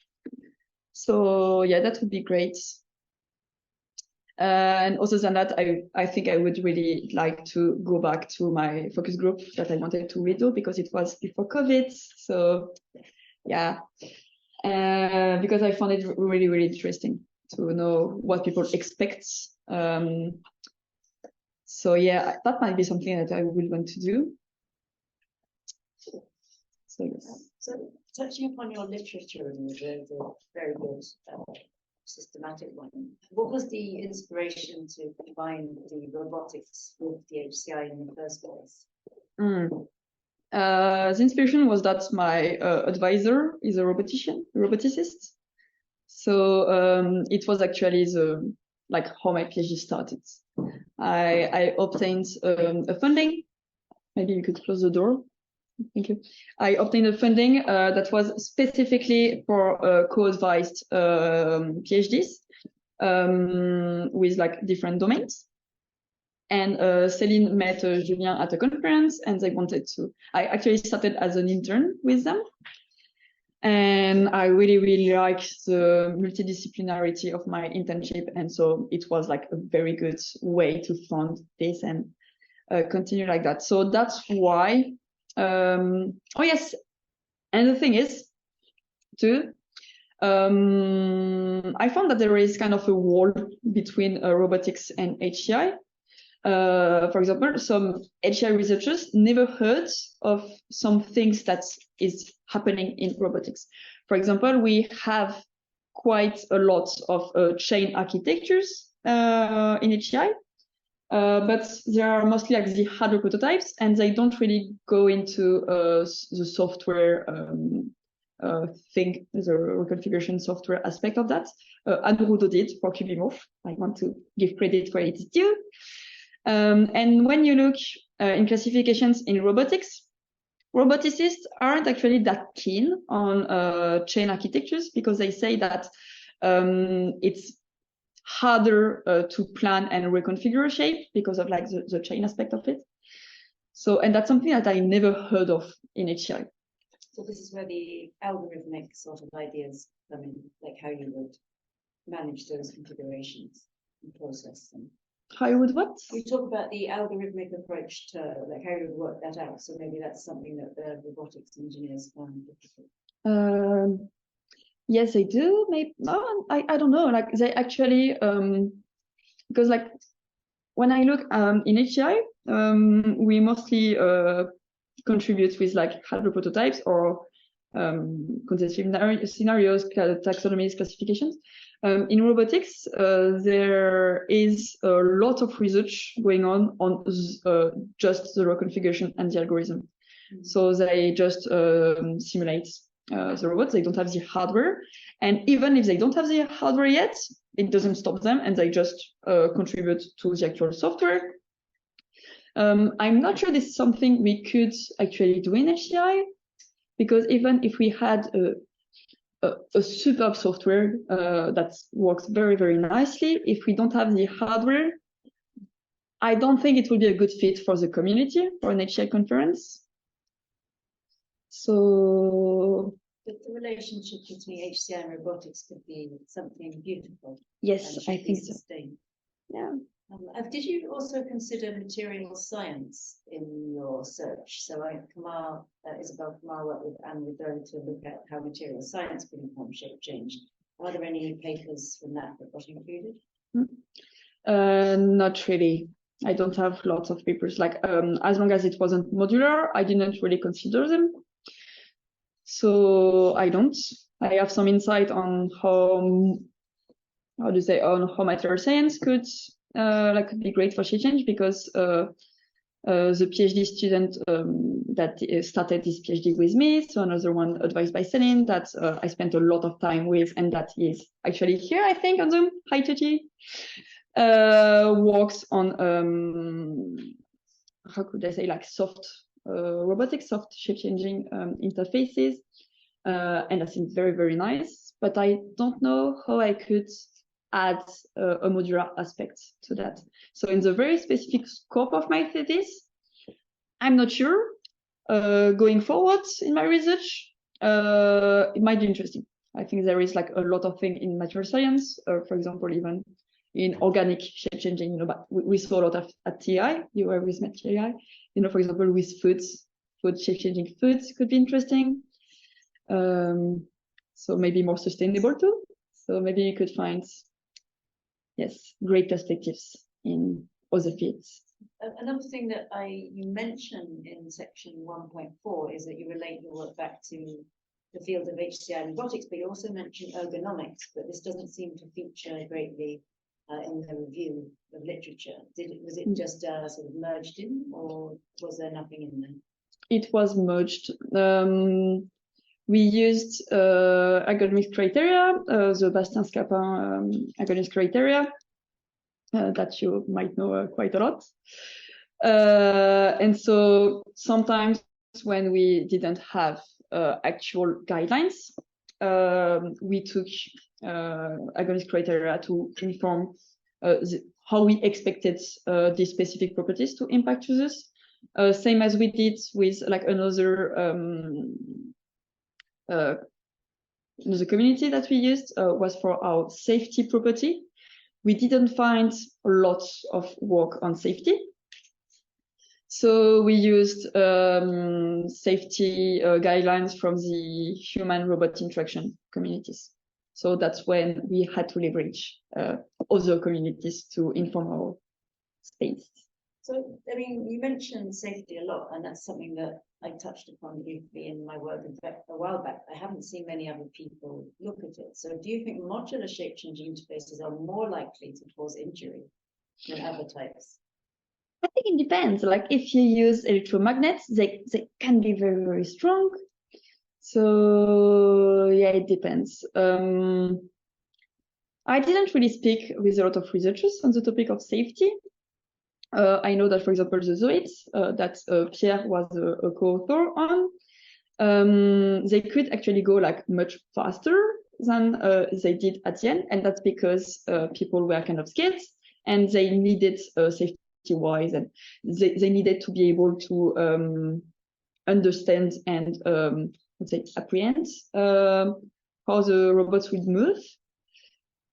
So yeah, that would be great. And other than that, I think I would really like to go back to my focus group that I wanted to redo, because it was before COVID. So yeah, because I found it really interesting to know what people expect. So yeah, that might be something that I would want to do. So yes. So touching upon your literature review, the very good systematic one, what was the inspiration to combine the robotics with the HCI in the first place? The inspiration was that my advisor is a roboticist. So it was actually like how my PhD started. I obtained a funding. Maybe you could close the door. Thank you. I obtained a funding that was specifically for co-advised PhDs with like different domains. And Céline met Julien at a conference, and they wanted to. I actually started as an intern with them. And I really liked the multidisciplinarity of my internship. And so it was like a very good way to fund this and continue like that. So that's why. Oh yes, and the thing is, too, I found that there is kind of a wall between robotics and HCI. For example, some HCI researchers never heard of some things that is happening in robotics. For example, we have quite a lot of chain architectures in HCI. But they are mostly like the hardware prototypes, and they don't really go into the software thing, the reconfiguration software aspect of that. Anuruddha did for Cubimorph. I want to give credit where it is due. And when you look in classifications in robotics, roboticists aren't actually that keen on chain architectures, because they say that it's harder to plan and reconfigure a shape because of like the chain aspect of it. So, and that's something that I never heard of in HCI. So this is where the algorithmic sort of ideas come in, like how you would manage those configurations and process them. How you would what? We talk about the algorithmic approach to like how you would work that out. So maybe that's something that the robotics engineers find difficult. Yes, they do. Maybe no, I don't know. Like they actually because like when I look in HCI, we mostly contribute with like hardware prototypes or conceptual scenarios, taxonomies, classifications. In robotics, there is a lot of research going on just the reconfiguration and the algorithm. So they just simulate the robots. They don't have the hardware, and even if they don't have the hardware yet, it doesn't stop them, and they just contribute to the actual software. I'm not sure this is something we could actually do in HCI, because even if we had a superb software that works very, very nicely, if we don't have the hardware, I don't think it will be a good fit for the community for an HCI conference. So but the relationship between HCI and robotics could be something beautiful. Yes, I think so. Yeah. Did you also consider material science in your search? So Isabel Kamar worked with Anne to look at how material science could inform shape change. Are there any papers from that got included? Not really. I don't have lots of papers. Like as long as it wasn't modular, I didn't really consider them. So I don't. I have some insight on how how to say, on how material science could be great for shape change, because the PhD student that started this PhD with me, so another one advised by Céline, that I spent a lot of time with, and that is actually here, I think, on Zoom. Hi, Tuti. Works on how could I say, like soft robotic, soft shape-changing interfaces, and I think very, very nice. But I don't know how I could add a modular aspect to that. So in the very specific scope of my thesis, I'm not sure. Going forward in my research, it might be interesting. I think there is like a lot of things in material science, for example, even in organic shape changing, you know, but we saw a lot of at TI, you were with TI, you know, for example, with foods, food shape changing foods could be interesting. So maybe more sustainable too. So maybe you could find, yes, great perspectives in other fields. Another thing that you mentioned in section 1.4 is that you relate your work back to the field of HCI robotics, but you also mentioned ergonomics, but this doesn't seem to feature greatly in the review of literature. Was it just sort of merged in, or was there nothing in there? It was merged. We used ergonomic criteria, the Bastien-Scapin ergonomic criteria, that you might know quite a lot. And so sometimes when we didn't have actual guidelines, we took ergonomic criteria to inform how we expected these specific properties to impact users. Same as we did with like another the community that we used was for our safety property. We didn't find a lot of work on safety. So we used safety guidelines from the human-robot interaction communities. So that's when we had to leverage other communities to inform our space. So, I mean, you mentioned safety a lot, and that's something that I touched upon briefly in my work. In fact, a while back, I haven't seen many other people look at it. So do you think modular shape-changing interfaces are more likely to cause injury than other types? I think it depends. Like if you use electromagnets, they can be very, very strong. So yeah, it depends. I didn't really speak with a lot of researchers on the topic of safety. I know that, for example, the Zoids that Pierre was a co-author on, they could actually go like much faster than they did at the end, and that's because people were kind of scared and they needed safety-wise, and they needed to be able to understand and let's say apprehend how the robots would move.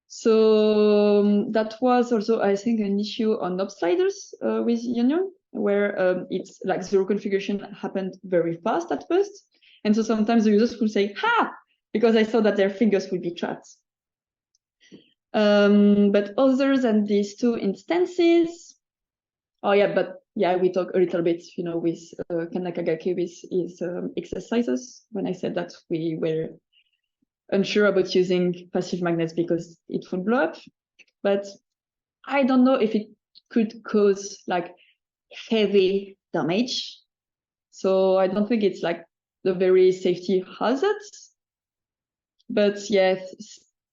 So that was also, I think, an issue on knob sliders with Union, where it's like the reconfiguration happened very fast at first. And so sometimes the users would say, ha, because I thought that their fingers would be trapped. But other than these two instances, oh yeah, but yeah, we talk a little bit, you know, with Ken Nakagaki with his exercises, when I said that we were unsure about using passive magnets because it would blow up, but I don't know if it could cause like heavy damage. So I don't think it's like the very safety hazard. But yes,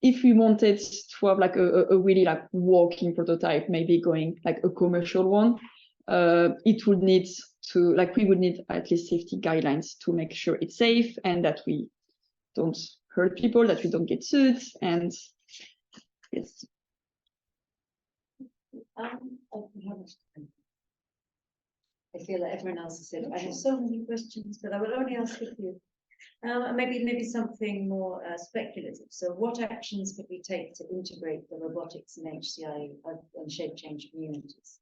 if we wanted to have like a really like working prototype, maybe going like a commercial one, it would need to, like, we would need at least safety guidelines to make sure it's safe and that we don't hurt people, that we don't get sued, and yes. I feel like everyone else has said, I have so many questions, but I will only ask a few. Maybe something more speculative. So what actions could we take to integrate the robotics and HCI and shape change communities?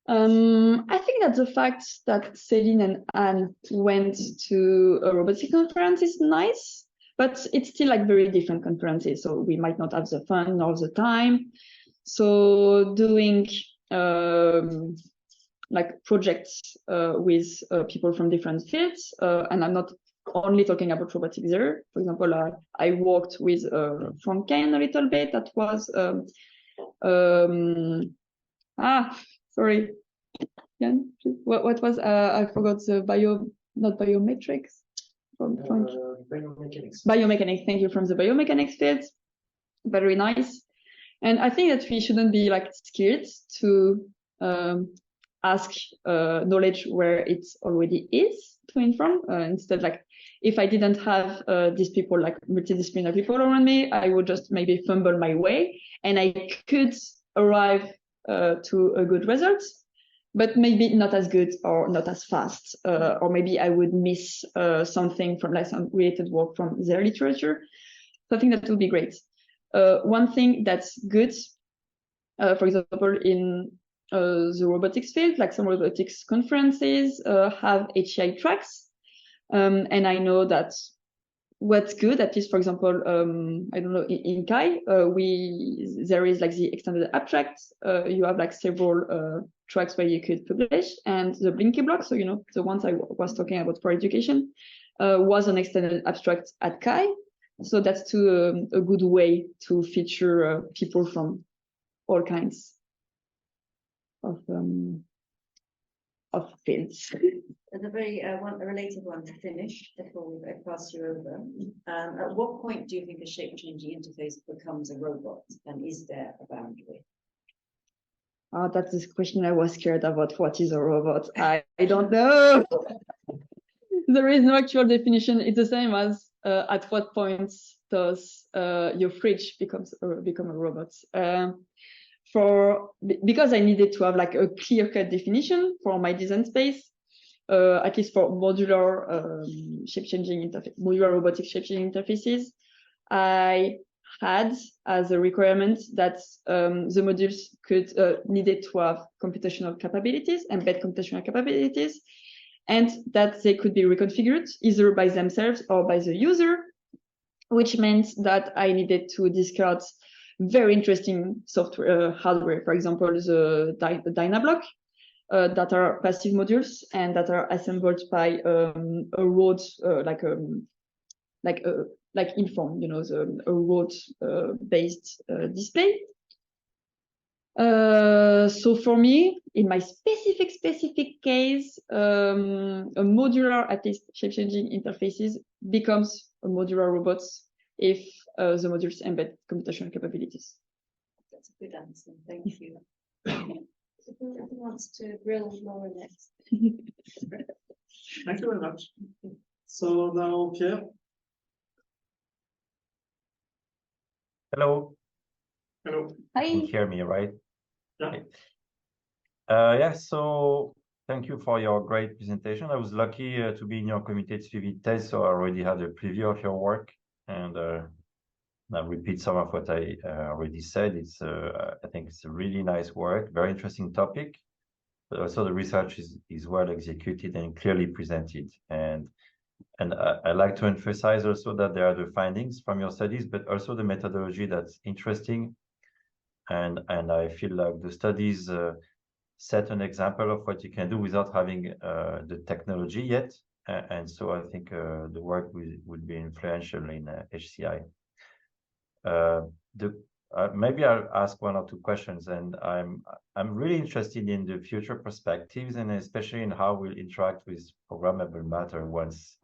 I think that the fact that Céline and Anne went to a robotics conference is nice, but it's still like very different conferences. So we might not have the fun nor the time. So doing like projects with people from different fields, and I'm not only talking about robotics there. For example, I worked with Frank Kane a little bit. That was sorry. Jan, what was I forgot the not biometrics from biomechanics. Biomechanics. Thank you, from the biomechanics field. Very nice. And I think that we shouldn't be like scared to ask knowledge where it already is to inform. Instead, like if I didn't have these people, like multidisciplinary people around me, I would just maybe fumble my way, and I could arrive to a good result, but maybe not as good or not as fast, or maybe I would miss something from like some related work from their literature. So I think that would be great. One thing that's good, for example, in the robotics field, like some robotics conferences have HCI tracks. And I know that what's good, at least, for example, I don't know, in CHI, there is like the extended abstract. You have like several tracks where you could publish, and the Blinky block, so, you know, the ones I was talking about for education, was an extended abstract at CHI. So that's a good way to feature people from all kinds of fields. And a very a related one to finish before we pass you over. At what point do you think a shape-changing interface becomes a robot, and is there a boundary? That's this question I was scared about. What is a robot? I don't know. There is no actual definition. It's the same as at what point does your fridge become a robot? Because I needed to have like a clear-cut definition for my design space, at least for modular shape-changing interface, modular robotic shape-changing interfaces, I had as a requirement that the modules needed to have computational capabilities, embed computational capabilities, and that they could be reconfigured either by themselves or by the user, which meant that I needed to discard very interesting software hardware, for example, the Dynablock, that are passive modules and that are assembled by a road, like Inform, you know, a road based display. So for me, in my specific case, a modular, at least shape-changing interfaces, becomes a modular robots if the modules embed computational capabilities. That's a good answer. Thank you. Who wants to grill Laura next? Thank you very much. So now, Pierre. Hello. Hello. Hi. You can hear me, right? Yeah. Yeah, so thank you for your great presentation. I was lucky to be in your comité de suivi de thèse, so I already had a preview of your work, and I'll repeat some of what I already said. It's I think it's a really nice work, very interesting topic, but also the research is well executed and clearly presented. And I like to emphasize also that there are the findings from your studies, but also the methodology that's interesting. And I feel like the studies set an example of what you can do without having the technology yet. And so I think the work would be influential in HCI. Maybe I'll ask one or two questions, and I'm really interested in the future perspectives, and especially in how we'll interact with programmable matter once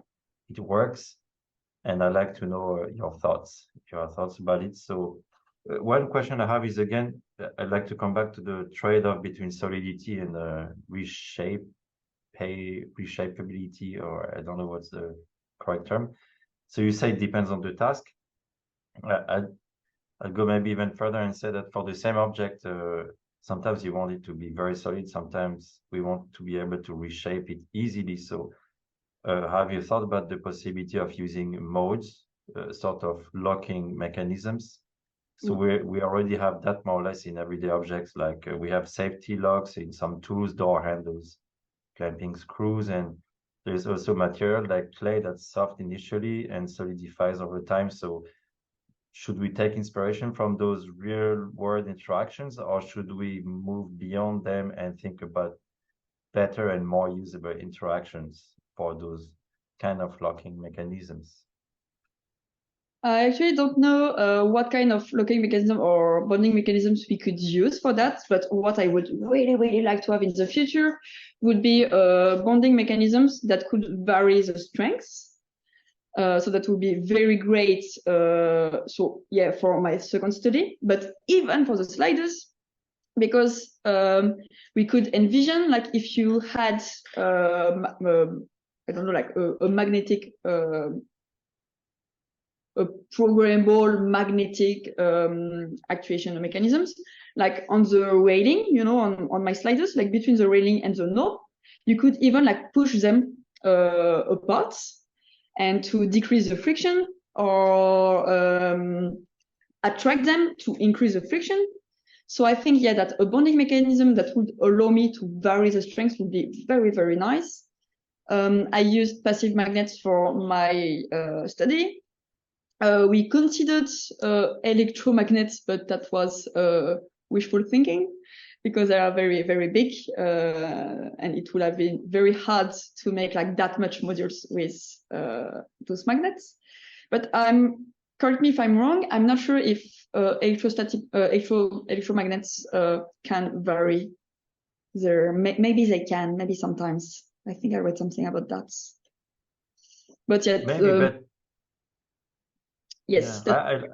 it works. And I'd like to know your thoughts about it. So one question I have is, again, I'd like to come back to the trade-off between solidity and reshapeability, or I don't know what's the correct term. So you say it depends on the task. I'd go maybe even further and say that for the same object, sometimes you want it to be very solid. Sometimes we want to be able to reshape it easily. So have you thought about the possibility of using modes, sort of locking mechanisms? So we already have that more or less in everyday objects, like we have safety locks in some tools, door handles, clamping screws, and there's also material like clay that's soft initially and solidifies over time. So should we take inspiration from those real world interactions, or should we move beyond them and think about better and more usable interactions for those kind of locking mechanisms? I actually don't know what kind of locking mechanism or bonding mechanisms we could use for that, but what I would really like to have in the future would be bonding mechanisms that could vary the strengths. So that would be very great. So yeah, for my second study, but even for the sliders, because we could envision like if you had I don't know, like a magnetic a programmable magnetic actuation mechanisms, like on the railing, you know, on my sliders, like between the railing and the knob, you could even like push them apart and to decrease the friction, or attract them to increase the friction. So I think, yeah, that a bonding mechanism that would allow me to vary the strength would be very nice. I used passive magnets for my study. We considered electromagnets, but that was wishful thinking because they are very big, and it would have been very hard to make like that much modules with those magnets. But correct me if I'm wrong, I'm not sure if electromagnets can vary their, maybe they can, maybe sometimes. I think I read something about that. But yet, Maybe, but yes, yeah,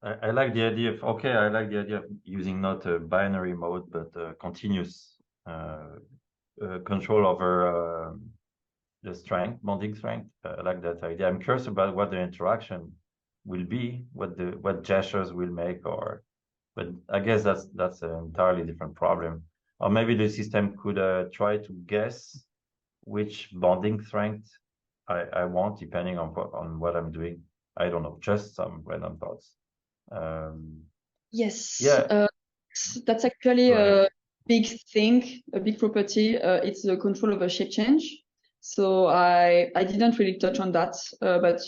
I like the idea of, okay, I like the idea of using not a binary mode, but a continuous control over the strength, bonding strength. I like that idea. I'm curious about what the interaction will be, what gestures will make, but I guess that's an entirely different problem. Or maybe the system could try to guess which bonding strength I want depending on what I'm doing. I don't know, just some random thoughts. Yes. Yeah. That's actually a big thing, a big property. It's the control of a shape change. So I didn't really touch on that, but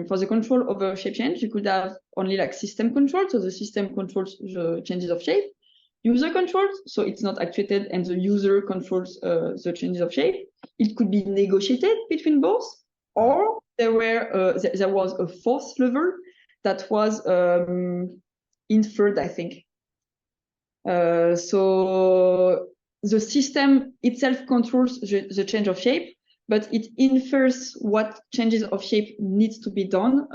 for the control of a shape change, you could have only like system control. So the system controls the changes of shape. User controls, so it's not actuated, and the user controls the changes of shape. It could be negotiated between both, or there was a fourth level that was inferred, I think. So the system itself controls the change of shape, but it infers what changes of shape needs to be done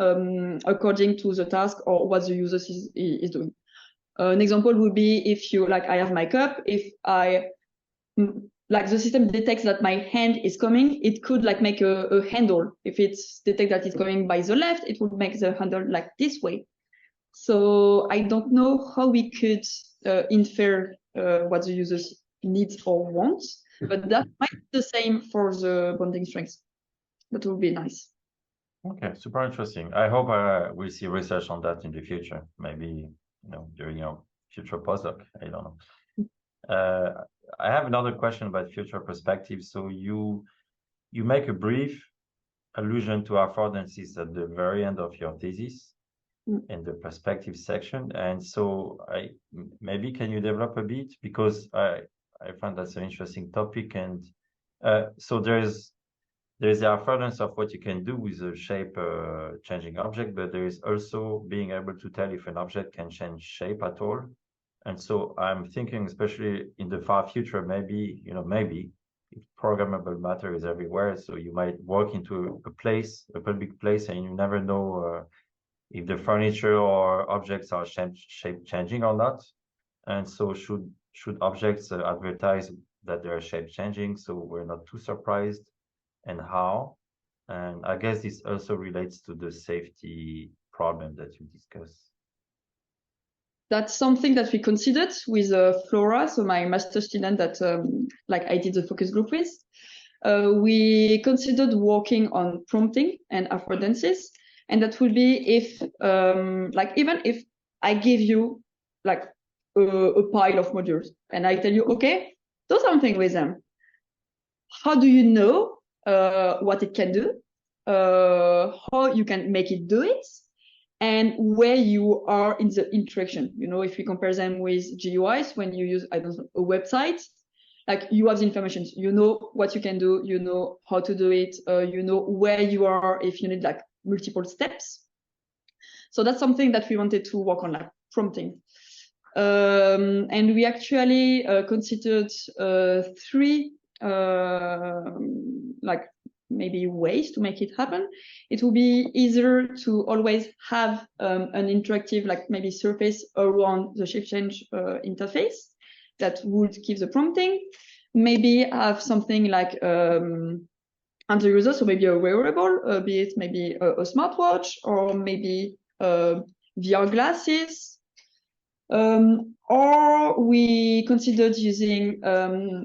according to the task or what the user is doing. An example would be if you, like, I have my cup, if like the system detects that my hand is coming, it could like make a handle. If it detects that it's coming by the left, it would make the handle like this way. So I don't know how we could infer what the users needs or wants, but that might be the same for the bonding strengths. That would be nice. Okay, super interesting. I hope we'll see research on that in the future. Maybe, you know, during your future postdoc. I don't know. I have another question about future perspectives. So you make a brief allusion to affordances at the very end of your thesis in the perspective section, and so maybe can you develop a bit, because I find that's an interesting topic, and so there's the affordance of what you can do with a shape changing object, but there is also being able to tell if an object can change shape at all. And so I'm thinking, especially in the far future, maybe, you know, maybe if programmable matter is everywhere, so you might walk into a place, a public place, and you never know if the furniture or objects are shape changing or not. And so should objects advertise that they are shape changing, so we're not too surprised, and how? And I guess this also relates to the safety problem that you discussed. That's something that we considered with Flora, so my master student that like I did the focus group with. We considered working on prompting and affordances, and that would be if like even if I give you like a pile of modules and I tell you, okay, do something with them. How do you know what it can do? How you can make it do it? And where you are in the interaction. You know, if we compare them with GUIs, when you use, I don't know, a website, like you have the information, you know what you can do, you know how to do it, you know where you are if you need like multiple steps. So that's something that we wanted to work on, like prompting. And we actually considered 3 like maybe ways to make it happen. It will be easier to always have an interactive, like maybe surface around the shape change interface that would give the prompting. Maybe have something like on the user, so maybe a wearable, be it maybe a smartwatch or maybe VR glasses. Or we considered using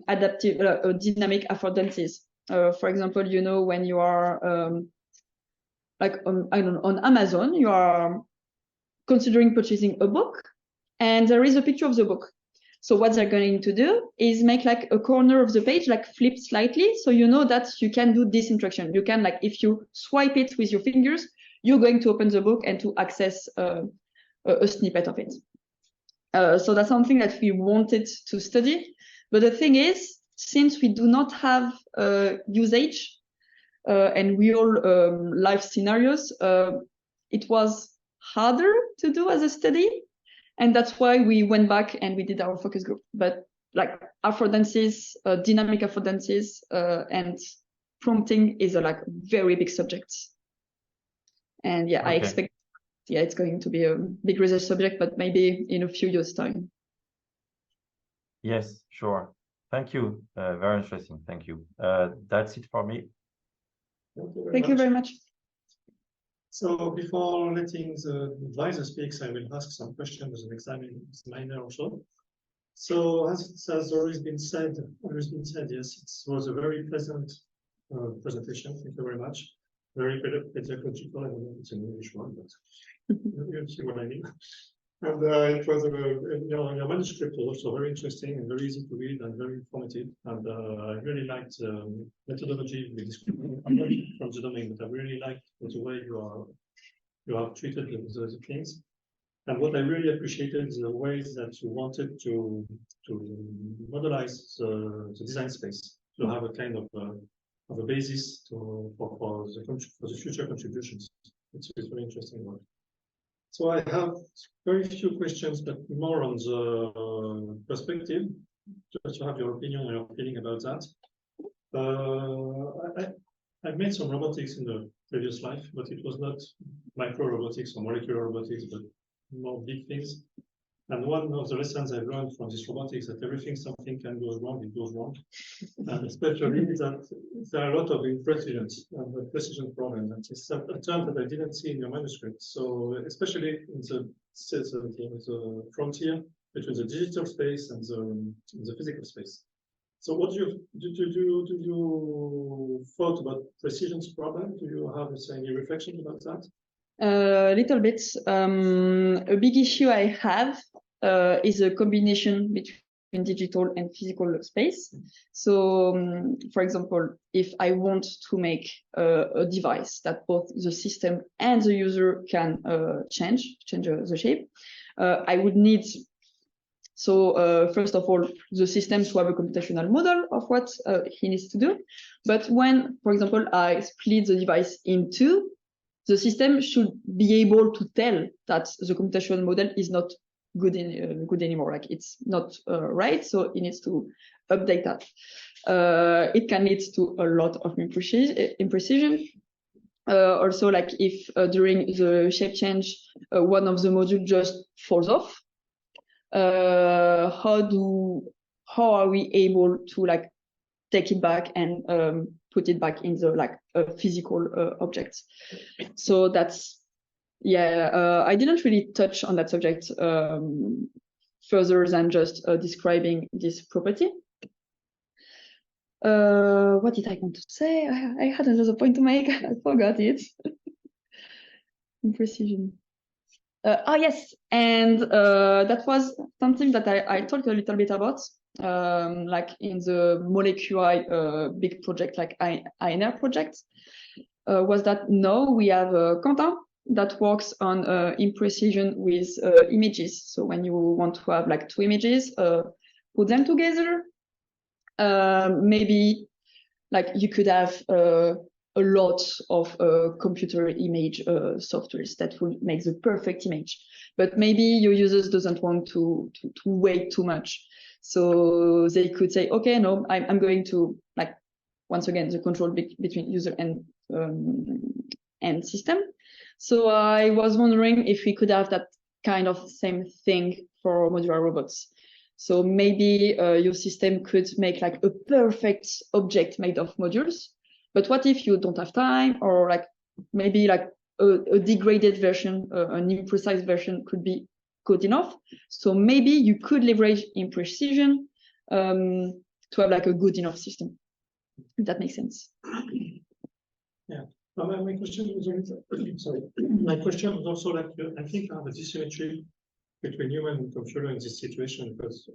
adaptive dynamic affordances. For example, you know, when you are like I don't know, on Amazon, you are considering purchasing a book, and there is a picture of the book. So what they're going to do is make like a corner of the page like flip slightly, so you know that you can do this interaction. You can, like, if you swipe it with your fingers, you're going to open the book and to access a snippet of it. So that's something that we wanted to study. But the thing is, since we do not have usage and real life scenarios, it was harder to do as a study. And that's why we went back and we did our focus group. But like affordances, dynamic affordances, and prompting is a like very big subject. And yeah, okay. I expect, yeah, it's going to be a big research subject, but maybe in a few years' time. Yes, sure. Thank you. Very interesting. Thank you. That's it for me. Thank you very much. So before letting the advisor speak, I will ask some questions as an examiner also. So as has always been said, yes, it was a very pleasant presentation. Thank you very much. Very pedagogical. I don't know if it's an English one, but you see what I mean. And it was your manuscript was also very interesting and very easy to read and very informative. And I really liked methodology we described. I'm not from the domain, but I really liked the way you have treated the things. And what I really appreciated is the ways that you wanted to modelize the design space, to have a kind of a basis for the future contributions. It's very interesting work. So I have very few questions, but more on the perspective, just to have your opinion and your feeling about that. I've made some robotics in the previous life, but it was not micro robotics or molecular robotics, but more big things. And one of the lessons I've learned from this robotics is that something can go wrong, it goes wrong. And especially that there are a lot of imprecisions and the precision problem. That is a term that I didn't see in your manuscript. So especially in the frontier between the digital space and the physical space. So what do you thought about precision problem? Do you have any reflection about that? A little bit. A big issue I have is a combination between digital and physical space. So, for example, if I want to make a device that both the system and the user can change the shape, I would need, first of all, the system to have a computational model of what he needs to do. But when, for example, I split the device in two, the system should be able to tell that the computational model is not good anymore, like it's not right, so it needs to update that. It can lead to a lot of imprecision. Also, like if during the shape change, one of the modules just falls off, how are we able to like take it back and put it back in the like physical object? So that's, yeah, I didn't really touch on that subject further than just describing this property. What did I want to say? I had another point to make. I forgot it. Imprecision. Oh yes, and that was something that I talked a little bit about, like in the molecular big project, like INRIA project, was that now we have Quentin that works on imprecision with images. So when you want to have like two images, put them together, maybe like you could have a lot of computer image softwares that will make the perfect image, but maybe your users doesn't want to wait too much. So they could say, okay, no, I'm going to, like, once again, the control between user and system. So I was wondering if we could have that kind of same thing for modular robots. So maybe your system could make like a perfect object made of modules. But what if you don't have time, or like maybe like a degraded version, an imprecise version could be good enough. So maybe you could leverage imprecision to have like a good enough system. If that makes sense. Yeah. My question was sorry. My question was also like I think I have a dissymmetry between human and computer in this situation, because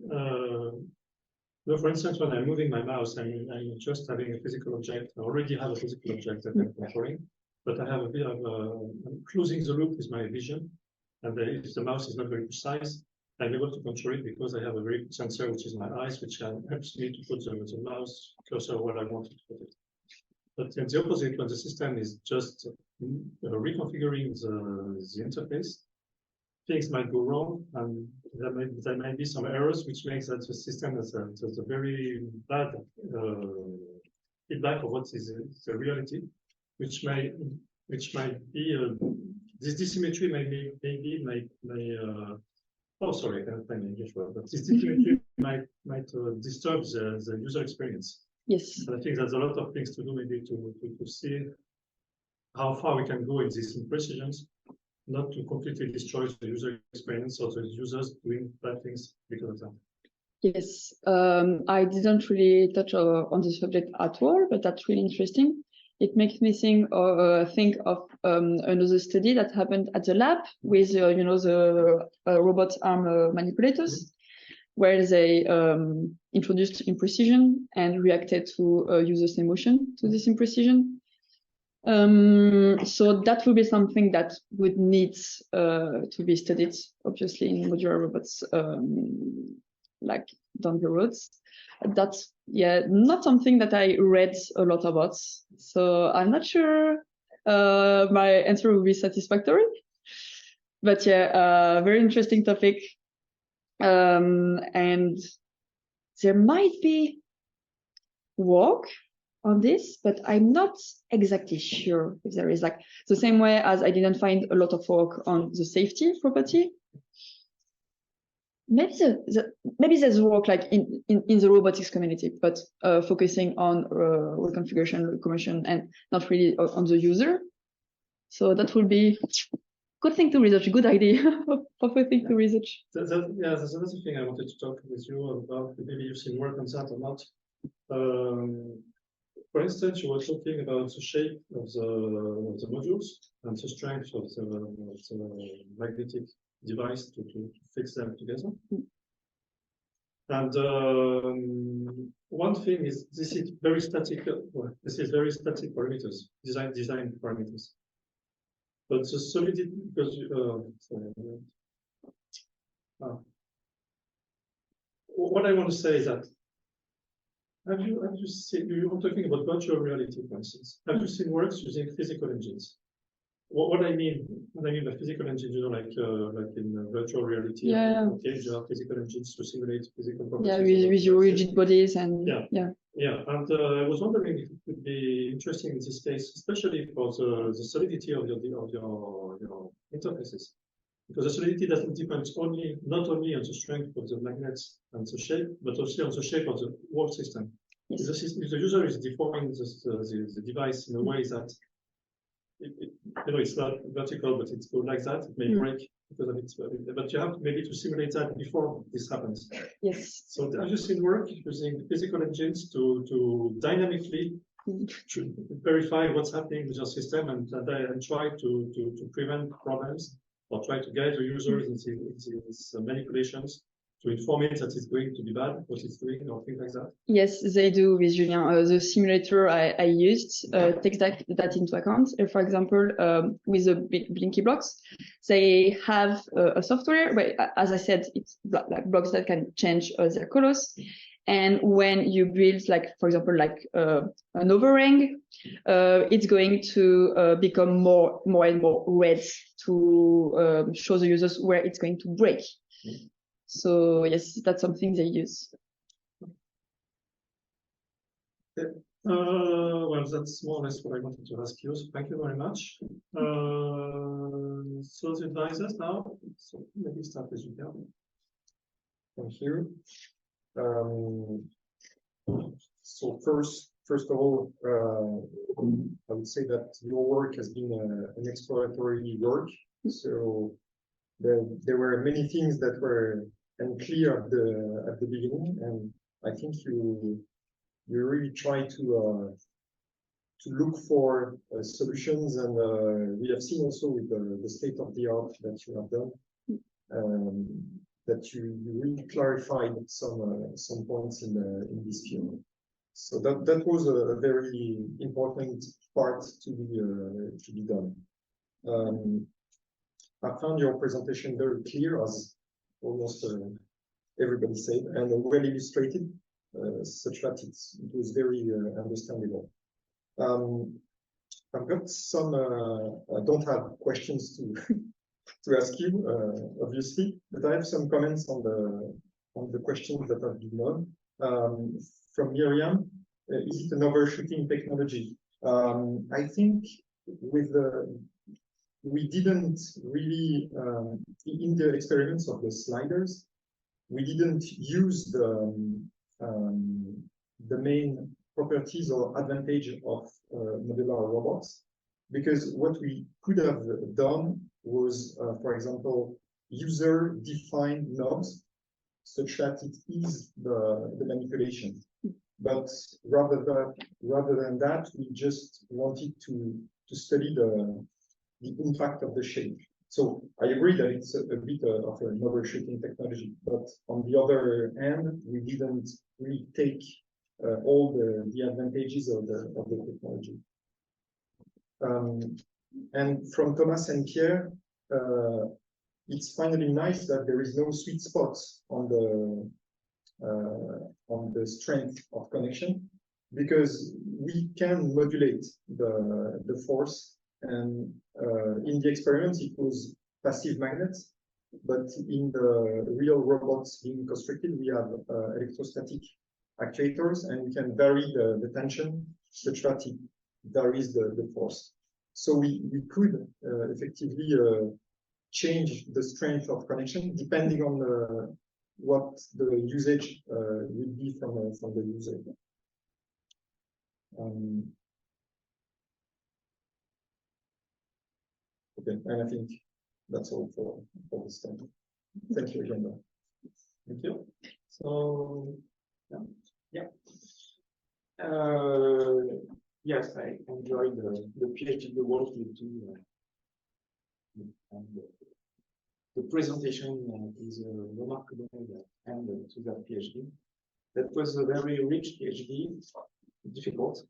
for instance, when I'm moving my mouse, I'm just having a physical object. I already have a physical object that I'm controlling, but I have a bit of I'm closing the loop with my vision, and if the mouse is not very precise, I'm able to control it because I have a very good sensor, which is my eyes, which helps me to put the mouse cursor where I want to put it. But in the opposite, when the system is just reconfiguring the interface, things might go wrong, and there might be some errors, which makes that the system has a very bad feedback of what is the reality, which might be this dissymmetry oh, sorry, I can't find the English word, but this dissymmetry might disturb the user experience. Yes. And I think there's a lot of things to do, maybe to see how far we can go in these imprecisions, not to completely destroy the user experience or the users doing bad things because of that. Yes, I didn't really touch on this subject at all, but that's really interesting. It makes me think of another study that happened at the lab with the robot arm manipulators, where they introduced imprecision and reacted to users' emotion to this imprecision. So that would be something that would need to be studied, obviously, in modular robots, like down the road. That's not something that I read a lot about. So I'm not sure my answer will be satisfactory. But very interesting topic. And there might be work on this, but I'm not exactly sure if there is, like, the same way as I didn't find a lot of work on the safety property. Maybe there's work like in the robotics community, but focusing on reconfiguration, commission, and not really on the user. So that would be good thing to research, good idea of a thing to research. There's another thing I wanted to talk with you about. Maybe you've seen work on that or not. For instance, you were talking about the shape of the modules and the strength of the magnetic device to fix them together. And one thing is this is very static. This is very static parameters, design parameters. But the solidity, because what I want to say is that have you seen, you were talking about virtual reality, for instance. Have you seen works using physical engines? What I mean by physical engines, like in virtual reality, okay, you have physical engines to simulate physical properties. Yeah, with your rigid bodies and yeah. And I was wondering if it would be interesting in this case, especially for the solidity of your interfaces, because the solidity doesn't depend not only on the strength of the magnets and the shape, but also on the shape of the whole system. Yes. If the user is deforming the device in a way that it's not vertical, but it's good like that, it may break because of it. But you have maybe to simulate that before this happens. Yes. So have you seen work using physical engines to dynamically verify what's happening with your system and try to prevent problems, or try to guide the users in these manipulations to inform it that it's going to be bad, what it's doing, or things like that? Yes, they do with Julien. The simulator I used takes that into account. For example, with the Blinky blocks, they have a software where, as I said, it's like blocks that can change their colors. And when you build, like, for example, like an overhang, it's going to become more and more red to show the users where it's going to break. So yes, that's something they use. Well, that's more or less what I wanted to ask you. So thank you very much. So the advisors now. So maybe start with you. Thank you. So first of all, I would say that your work has been an exploratory work. So there were many things that were unclear at the beginning, and I think you really try to look for solutions, and we have seen also with the state of the art that you have done, that you really clarified some points in this field. So that was a very important part to be done. I found your presentation very clear, as almost everybody said, and well illustrated, such that it was very understandable. I've got some. I don't have questions to ask you, obviously, but I have some comments on the questions that have been done. From Miriam, is it an overshooting technology? I think we didn't really, in the experiments of the sliders, we didn't use the main properties or advantage of modular robots, because what we could have done was, for example, user-defined knobs, such that it is the manipulation. But rather than that, we just wanted to study the impact of the shape. So I agree that it's a bit of an overshooting technology, but on the other hand, we didn't really take all the advantages of the technology. And from Thomas and Pierre, it's finally nice that there is no sweet spots on the strength of connection, because we can modulate the force. And in the experiment, it was passive magnets, but in the real robots being constructed, we have electrostatic actuators, and we can vary the tension such that it varies the force. So we could effectively change the strength of connection depending on what the usage would be from the user. Okay, and I think that's all for this time. Thank you again. Thank you. So, yeah. Yes, I enjoyed the PhD work you do. And the presentation is a remarkable end to that PhD. That was a very rich PhD, difficult,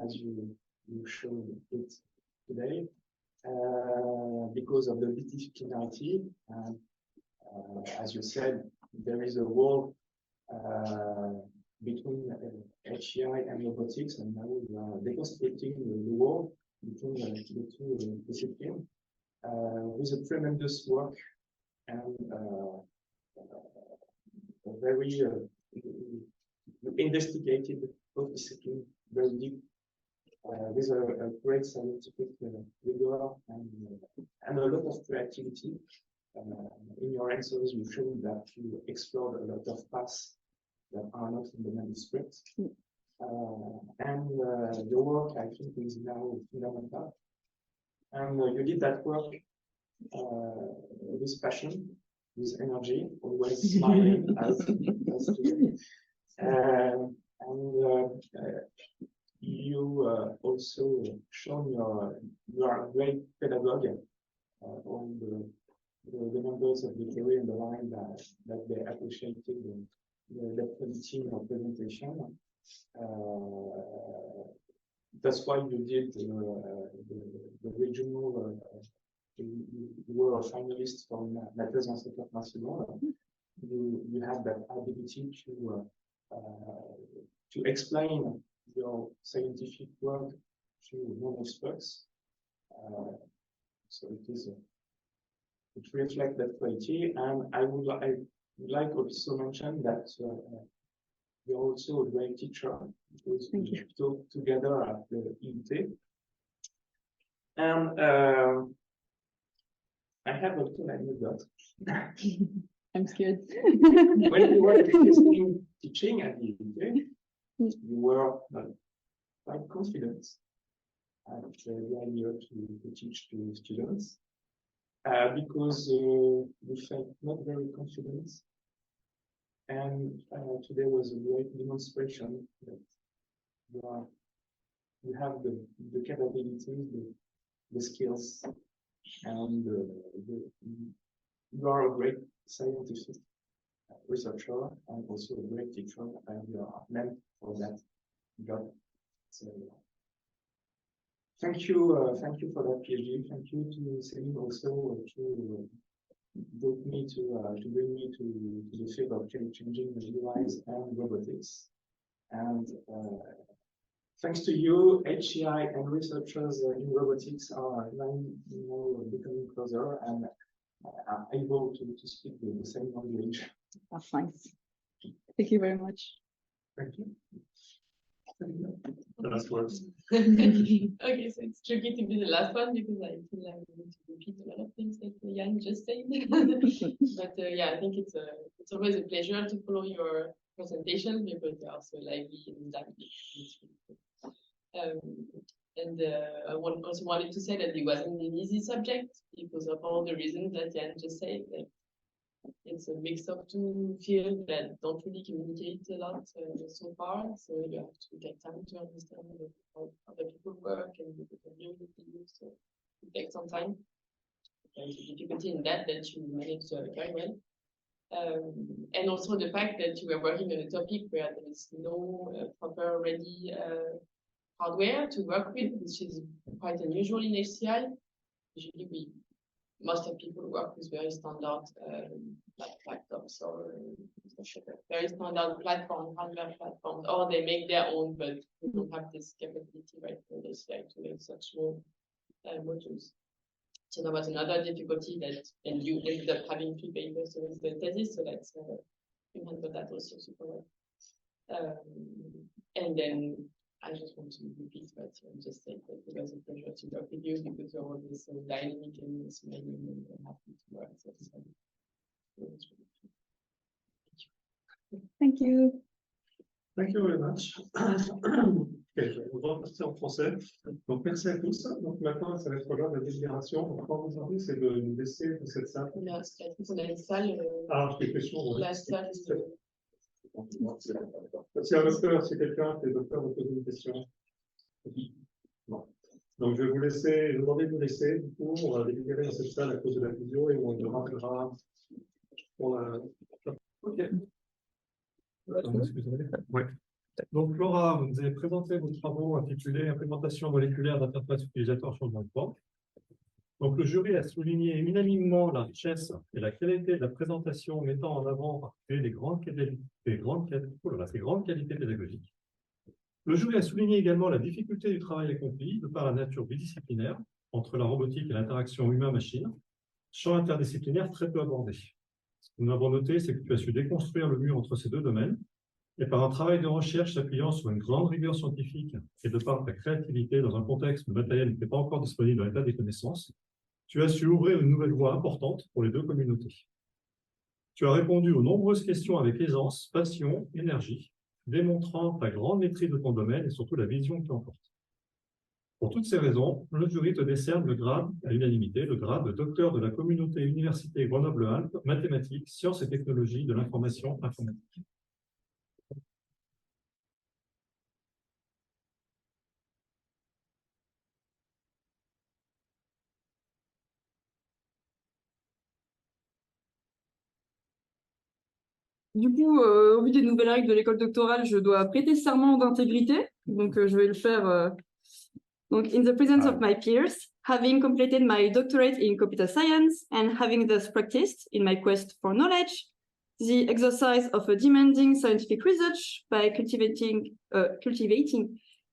as you showed it today, because of the multidisciplinarity. As you said, there is a wall between HCI and robotics, and now we are deconstructing the wall between the two disciplines with a tremendous work and a very investigated both disciplines very deep, with a great scientific rigor and a lot of creativity. In your answers, you showed that you explored a lot of paths that are not in the manuscript. And your work, I think, is now fundamental. And you did that work with passion, with energy, always smiling as to you also shown you are a great pedagogue. All the members of the jury underlined that they appreciated the quality of presentation. That's why you did the regional. You were a finalist from La Thèse Internationale. You had that ability to to explain your scientific work to non-experts. So it reflects that quality, and I would like also mention that you're also a great teacher, because we talk together at the INP. And I have a little anecdote. I'm scared. When you were teaching at the INP, you were quite confident at the idea to teach to students, because you felt not very confident. And today was a great demonstration that you have the capabilities, the skills, and you are a great scientific researcher and also a great teacher, and you are meant for that job. So, thank you for that PhD. Thank you to Céline also to bring me to the field of changing UIs and robotics. And thanks to you, HCI and researchers in robotics are now becoming closer and are able to speak the same language. That's nice. Thank you very much. Thank you. The last words. Okay, so it's tricky to be the last one because I feel like I need to repeat a lot of things that Jan just said. But yeah, I think it's always a pleasure to follow your presentation because they're also lively and dynamic. I also wanted to say that it wasn't an easy subject because of all the reasons that Jan just said. Like, it's a mix of two fields that don't really communicate a lot so far. So you have to take time to understand how other people work and the community. So it takes some time. There's a difficulty in that you manage very well. And also the fact that you were working on a topic where there is no proper ready hardware to work with, which is quite unusual in HCI. Usually most of people work with very standard like laptops or very standard hardware platforms, or they make their own, but we don't have this capability right now to make such small modules. So there was another difficulty and you ended up having 3 papers with the thesis, so that's you handled that also super well. And then I just want to repeat what you just said, that it was a pleasure to work with you because you're always so dynamic and smiling and happy to work. So Thank you. Thank you very much. Okay, je vais repartir en français. Donc, merci à tous. Donc, maintenant, ça va être l'heure de la délibération. Donc, quand vous avez, c'est de nous laisser de cette salle. on a une salle. Des questions. La salle. Si un docteur, si quelqu'un qui est docteur veut poser une question. Bon. Donc, je vais vous laisser, je vais demander de vous laisser. Du coup, on va délibérer dans cette salle à cause de la vidéo et on le rappellera pour la. Ok. Excusez-moi. Ouais. Donc, Laura, vous avez présenté vos travaux intitulés Implémentation moléculaire d'interface utilisateur changement de port. Donc, le jury a souligné unanimement la richesse et la qualité de la présentation mettant en avant en particulier les grandes qualités pédagogiques. Le jury a souligné également la difficulté du travail accompli de par la nature bidisciplinaire entre la robotique et l'interaction humain-machine, champ interdisciplinaire très peu abordé. Ce que nous avons noté, c'est que tu as su déconstruire le mur entre ces deux domaines et par un travail de recherche s'appuyant sur une grande rigueur scientifique et de par ta créativité dans un contexte où le matériel n'était pas encore disponible dans l'état des connaissances, tu as su ouvrir une nouvelle voie importante pour les deux communautés. Tu as répondu aux nombreuses questions avec aisance, passion, énergie, démontrant ta grande maîtrise de ton domaine et surtout la vision que tu emportes. Pour toutes ces raisons, le jury te décerne le grade, à l'unanimité, le grade de docteur de la communauté Université Grenoble INP, mathématiques, sciences et technologies de l'information informatique. Du coup, au vu des nouvelles règles de l'école doctorale, je dois prêter serment d'intégrité. Donc, je vais le faire. Donc, in the presence of my peers, having completed my doctorate in computer science and having thus practiced in my quest for knowledge, the exercise of a demanding scientific research by cultivating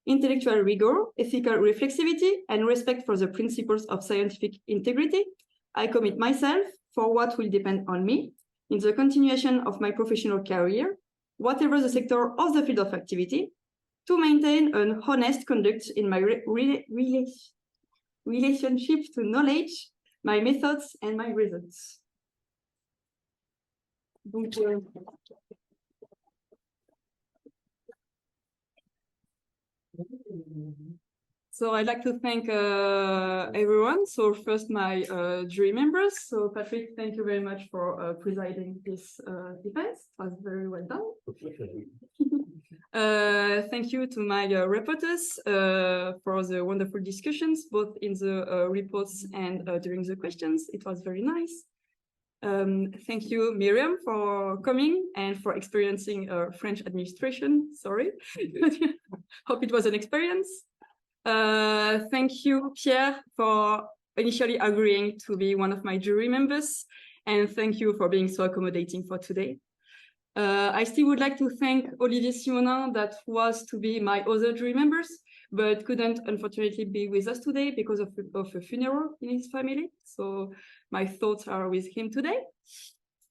intellectual rigor, ethical reflexivity, and respect for the principles of scientific integrity. I commit myself for what will depend on me in the continuation of my professional career, whatever the sector of the field of activity, to maintain an honest conduct in my relationship to knowledge, my methods, and my results. Donc, so I'd like to thank everyone. So first my jury members. So Patrick, thank you very much for presiding this event. It was very well done. Thank you to my reporters for the wonderful discussions, both in the reports and during the questions. It was very nice. Thank you, Miriam, for coming and for experiencing French administration. Sorry. Hope it was an experience. Thank you, Pierre, for initially agreeing to be one of my jury members. And thank you for being so accommodating for today. I still would like to thank Olivier Simonin, that was to be my other jury members, but couldn't unfortunately be with us today because of a funeral in his family. So my thoughts are with him today.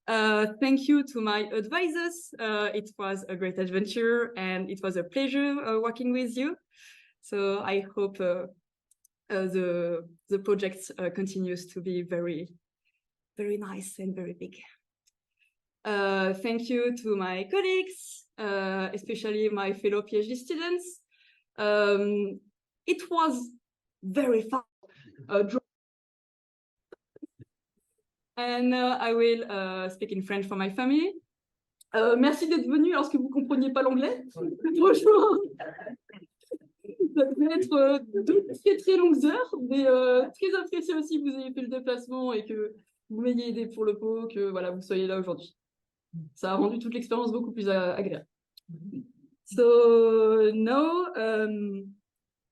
Thank you to my advisors. It was a great adventure and it was a pleasure working with you. So I hope the project continues to be very, very nice and very big. Thank you to my colleagues, especially my fellow PhD students. It was very fun. And I will speak in French for my family. Merci d'être venu alors que vous ne compreniez pas l'anglais. Franchement, ça devait être deux très longues heures, mais très apprécié aussi que vous ayez fait le déplacement et que vous m'ayez aidé pour le pot, que voilà, vous soyez là aujourd'hui. Ça a rendu toute l'expérience beaucoup plus agréable. So now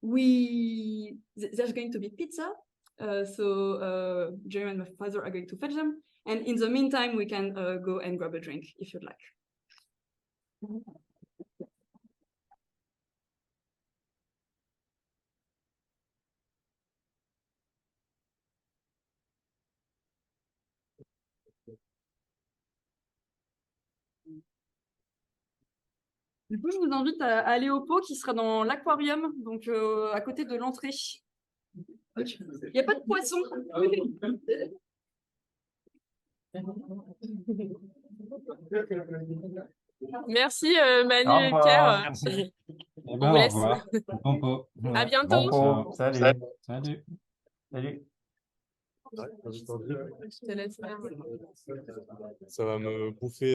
there's going to be pizza. So Jeremy and my father are going to fetch them. And in the meantime, we can go and grab a drink if you'd like. Du coup, je vous invite à aller au pot qui sera dans l'aquarium, donc à côté de l'entrée. Il n'y a pas de poisson. Merci Manu et Pierre. Merci. On vous laisse. Au revoir. Bon pot. À bientôt. Bon pot. Salut. Salut. Salut. Je te laisse faire. Ça va me bouffer.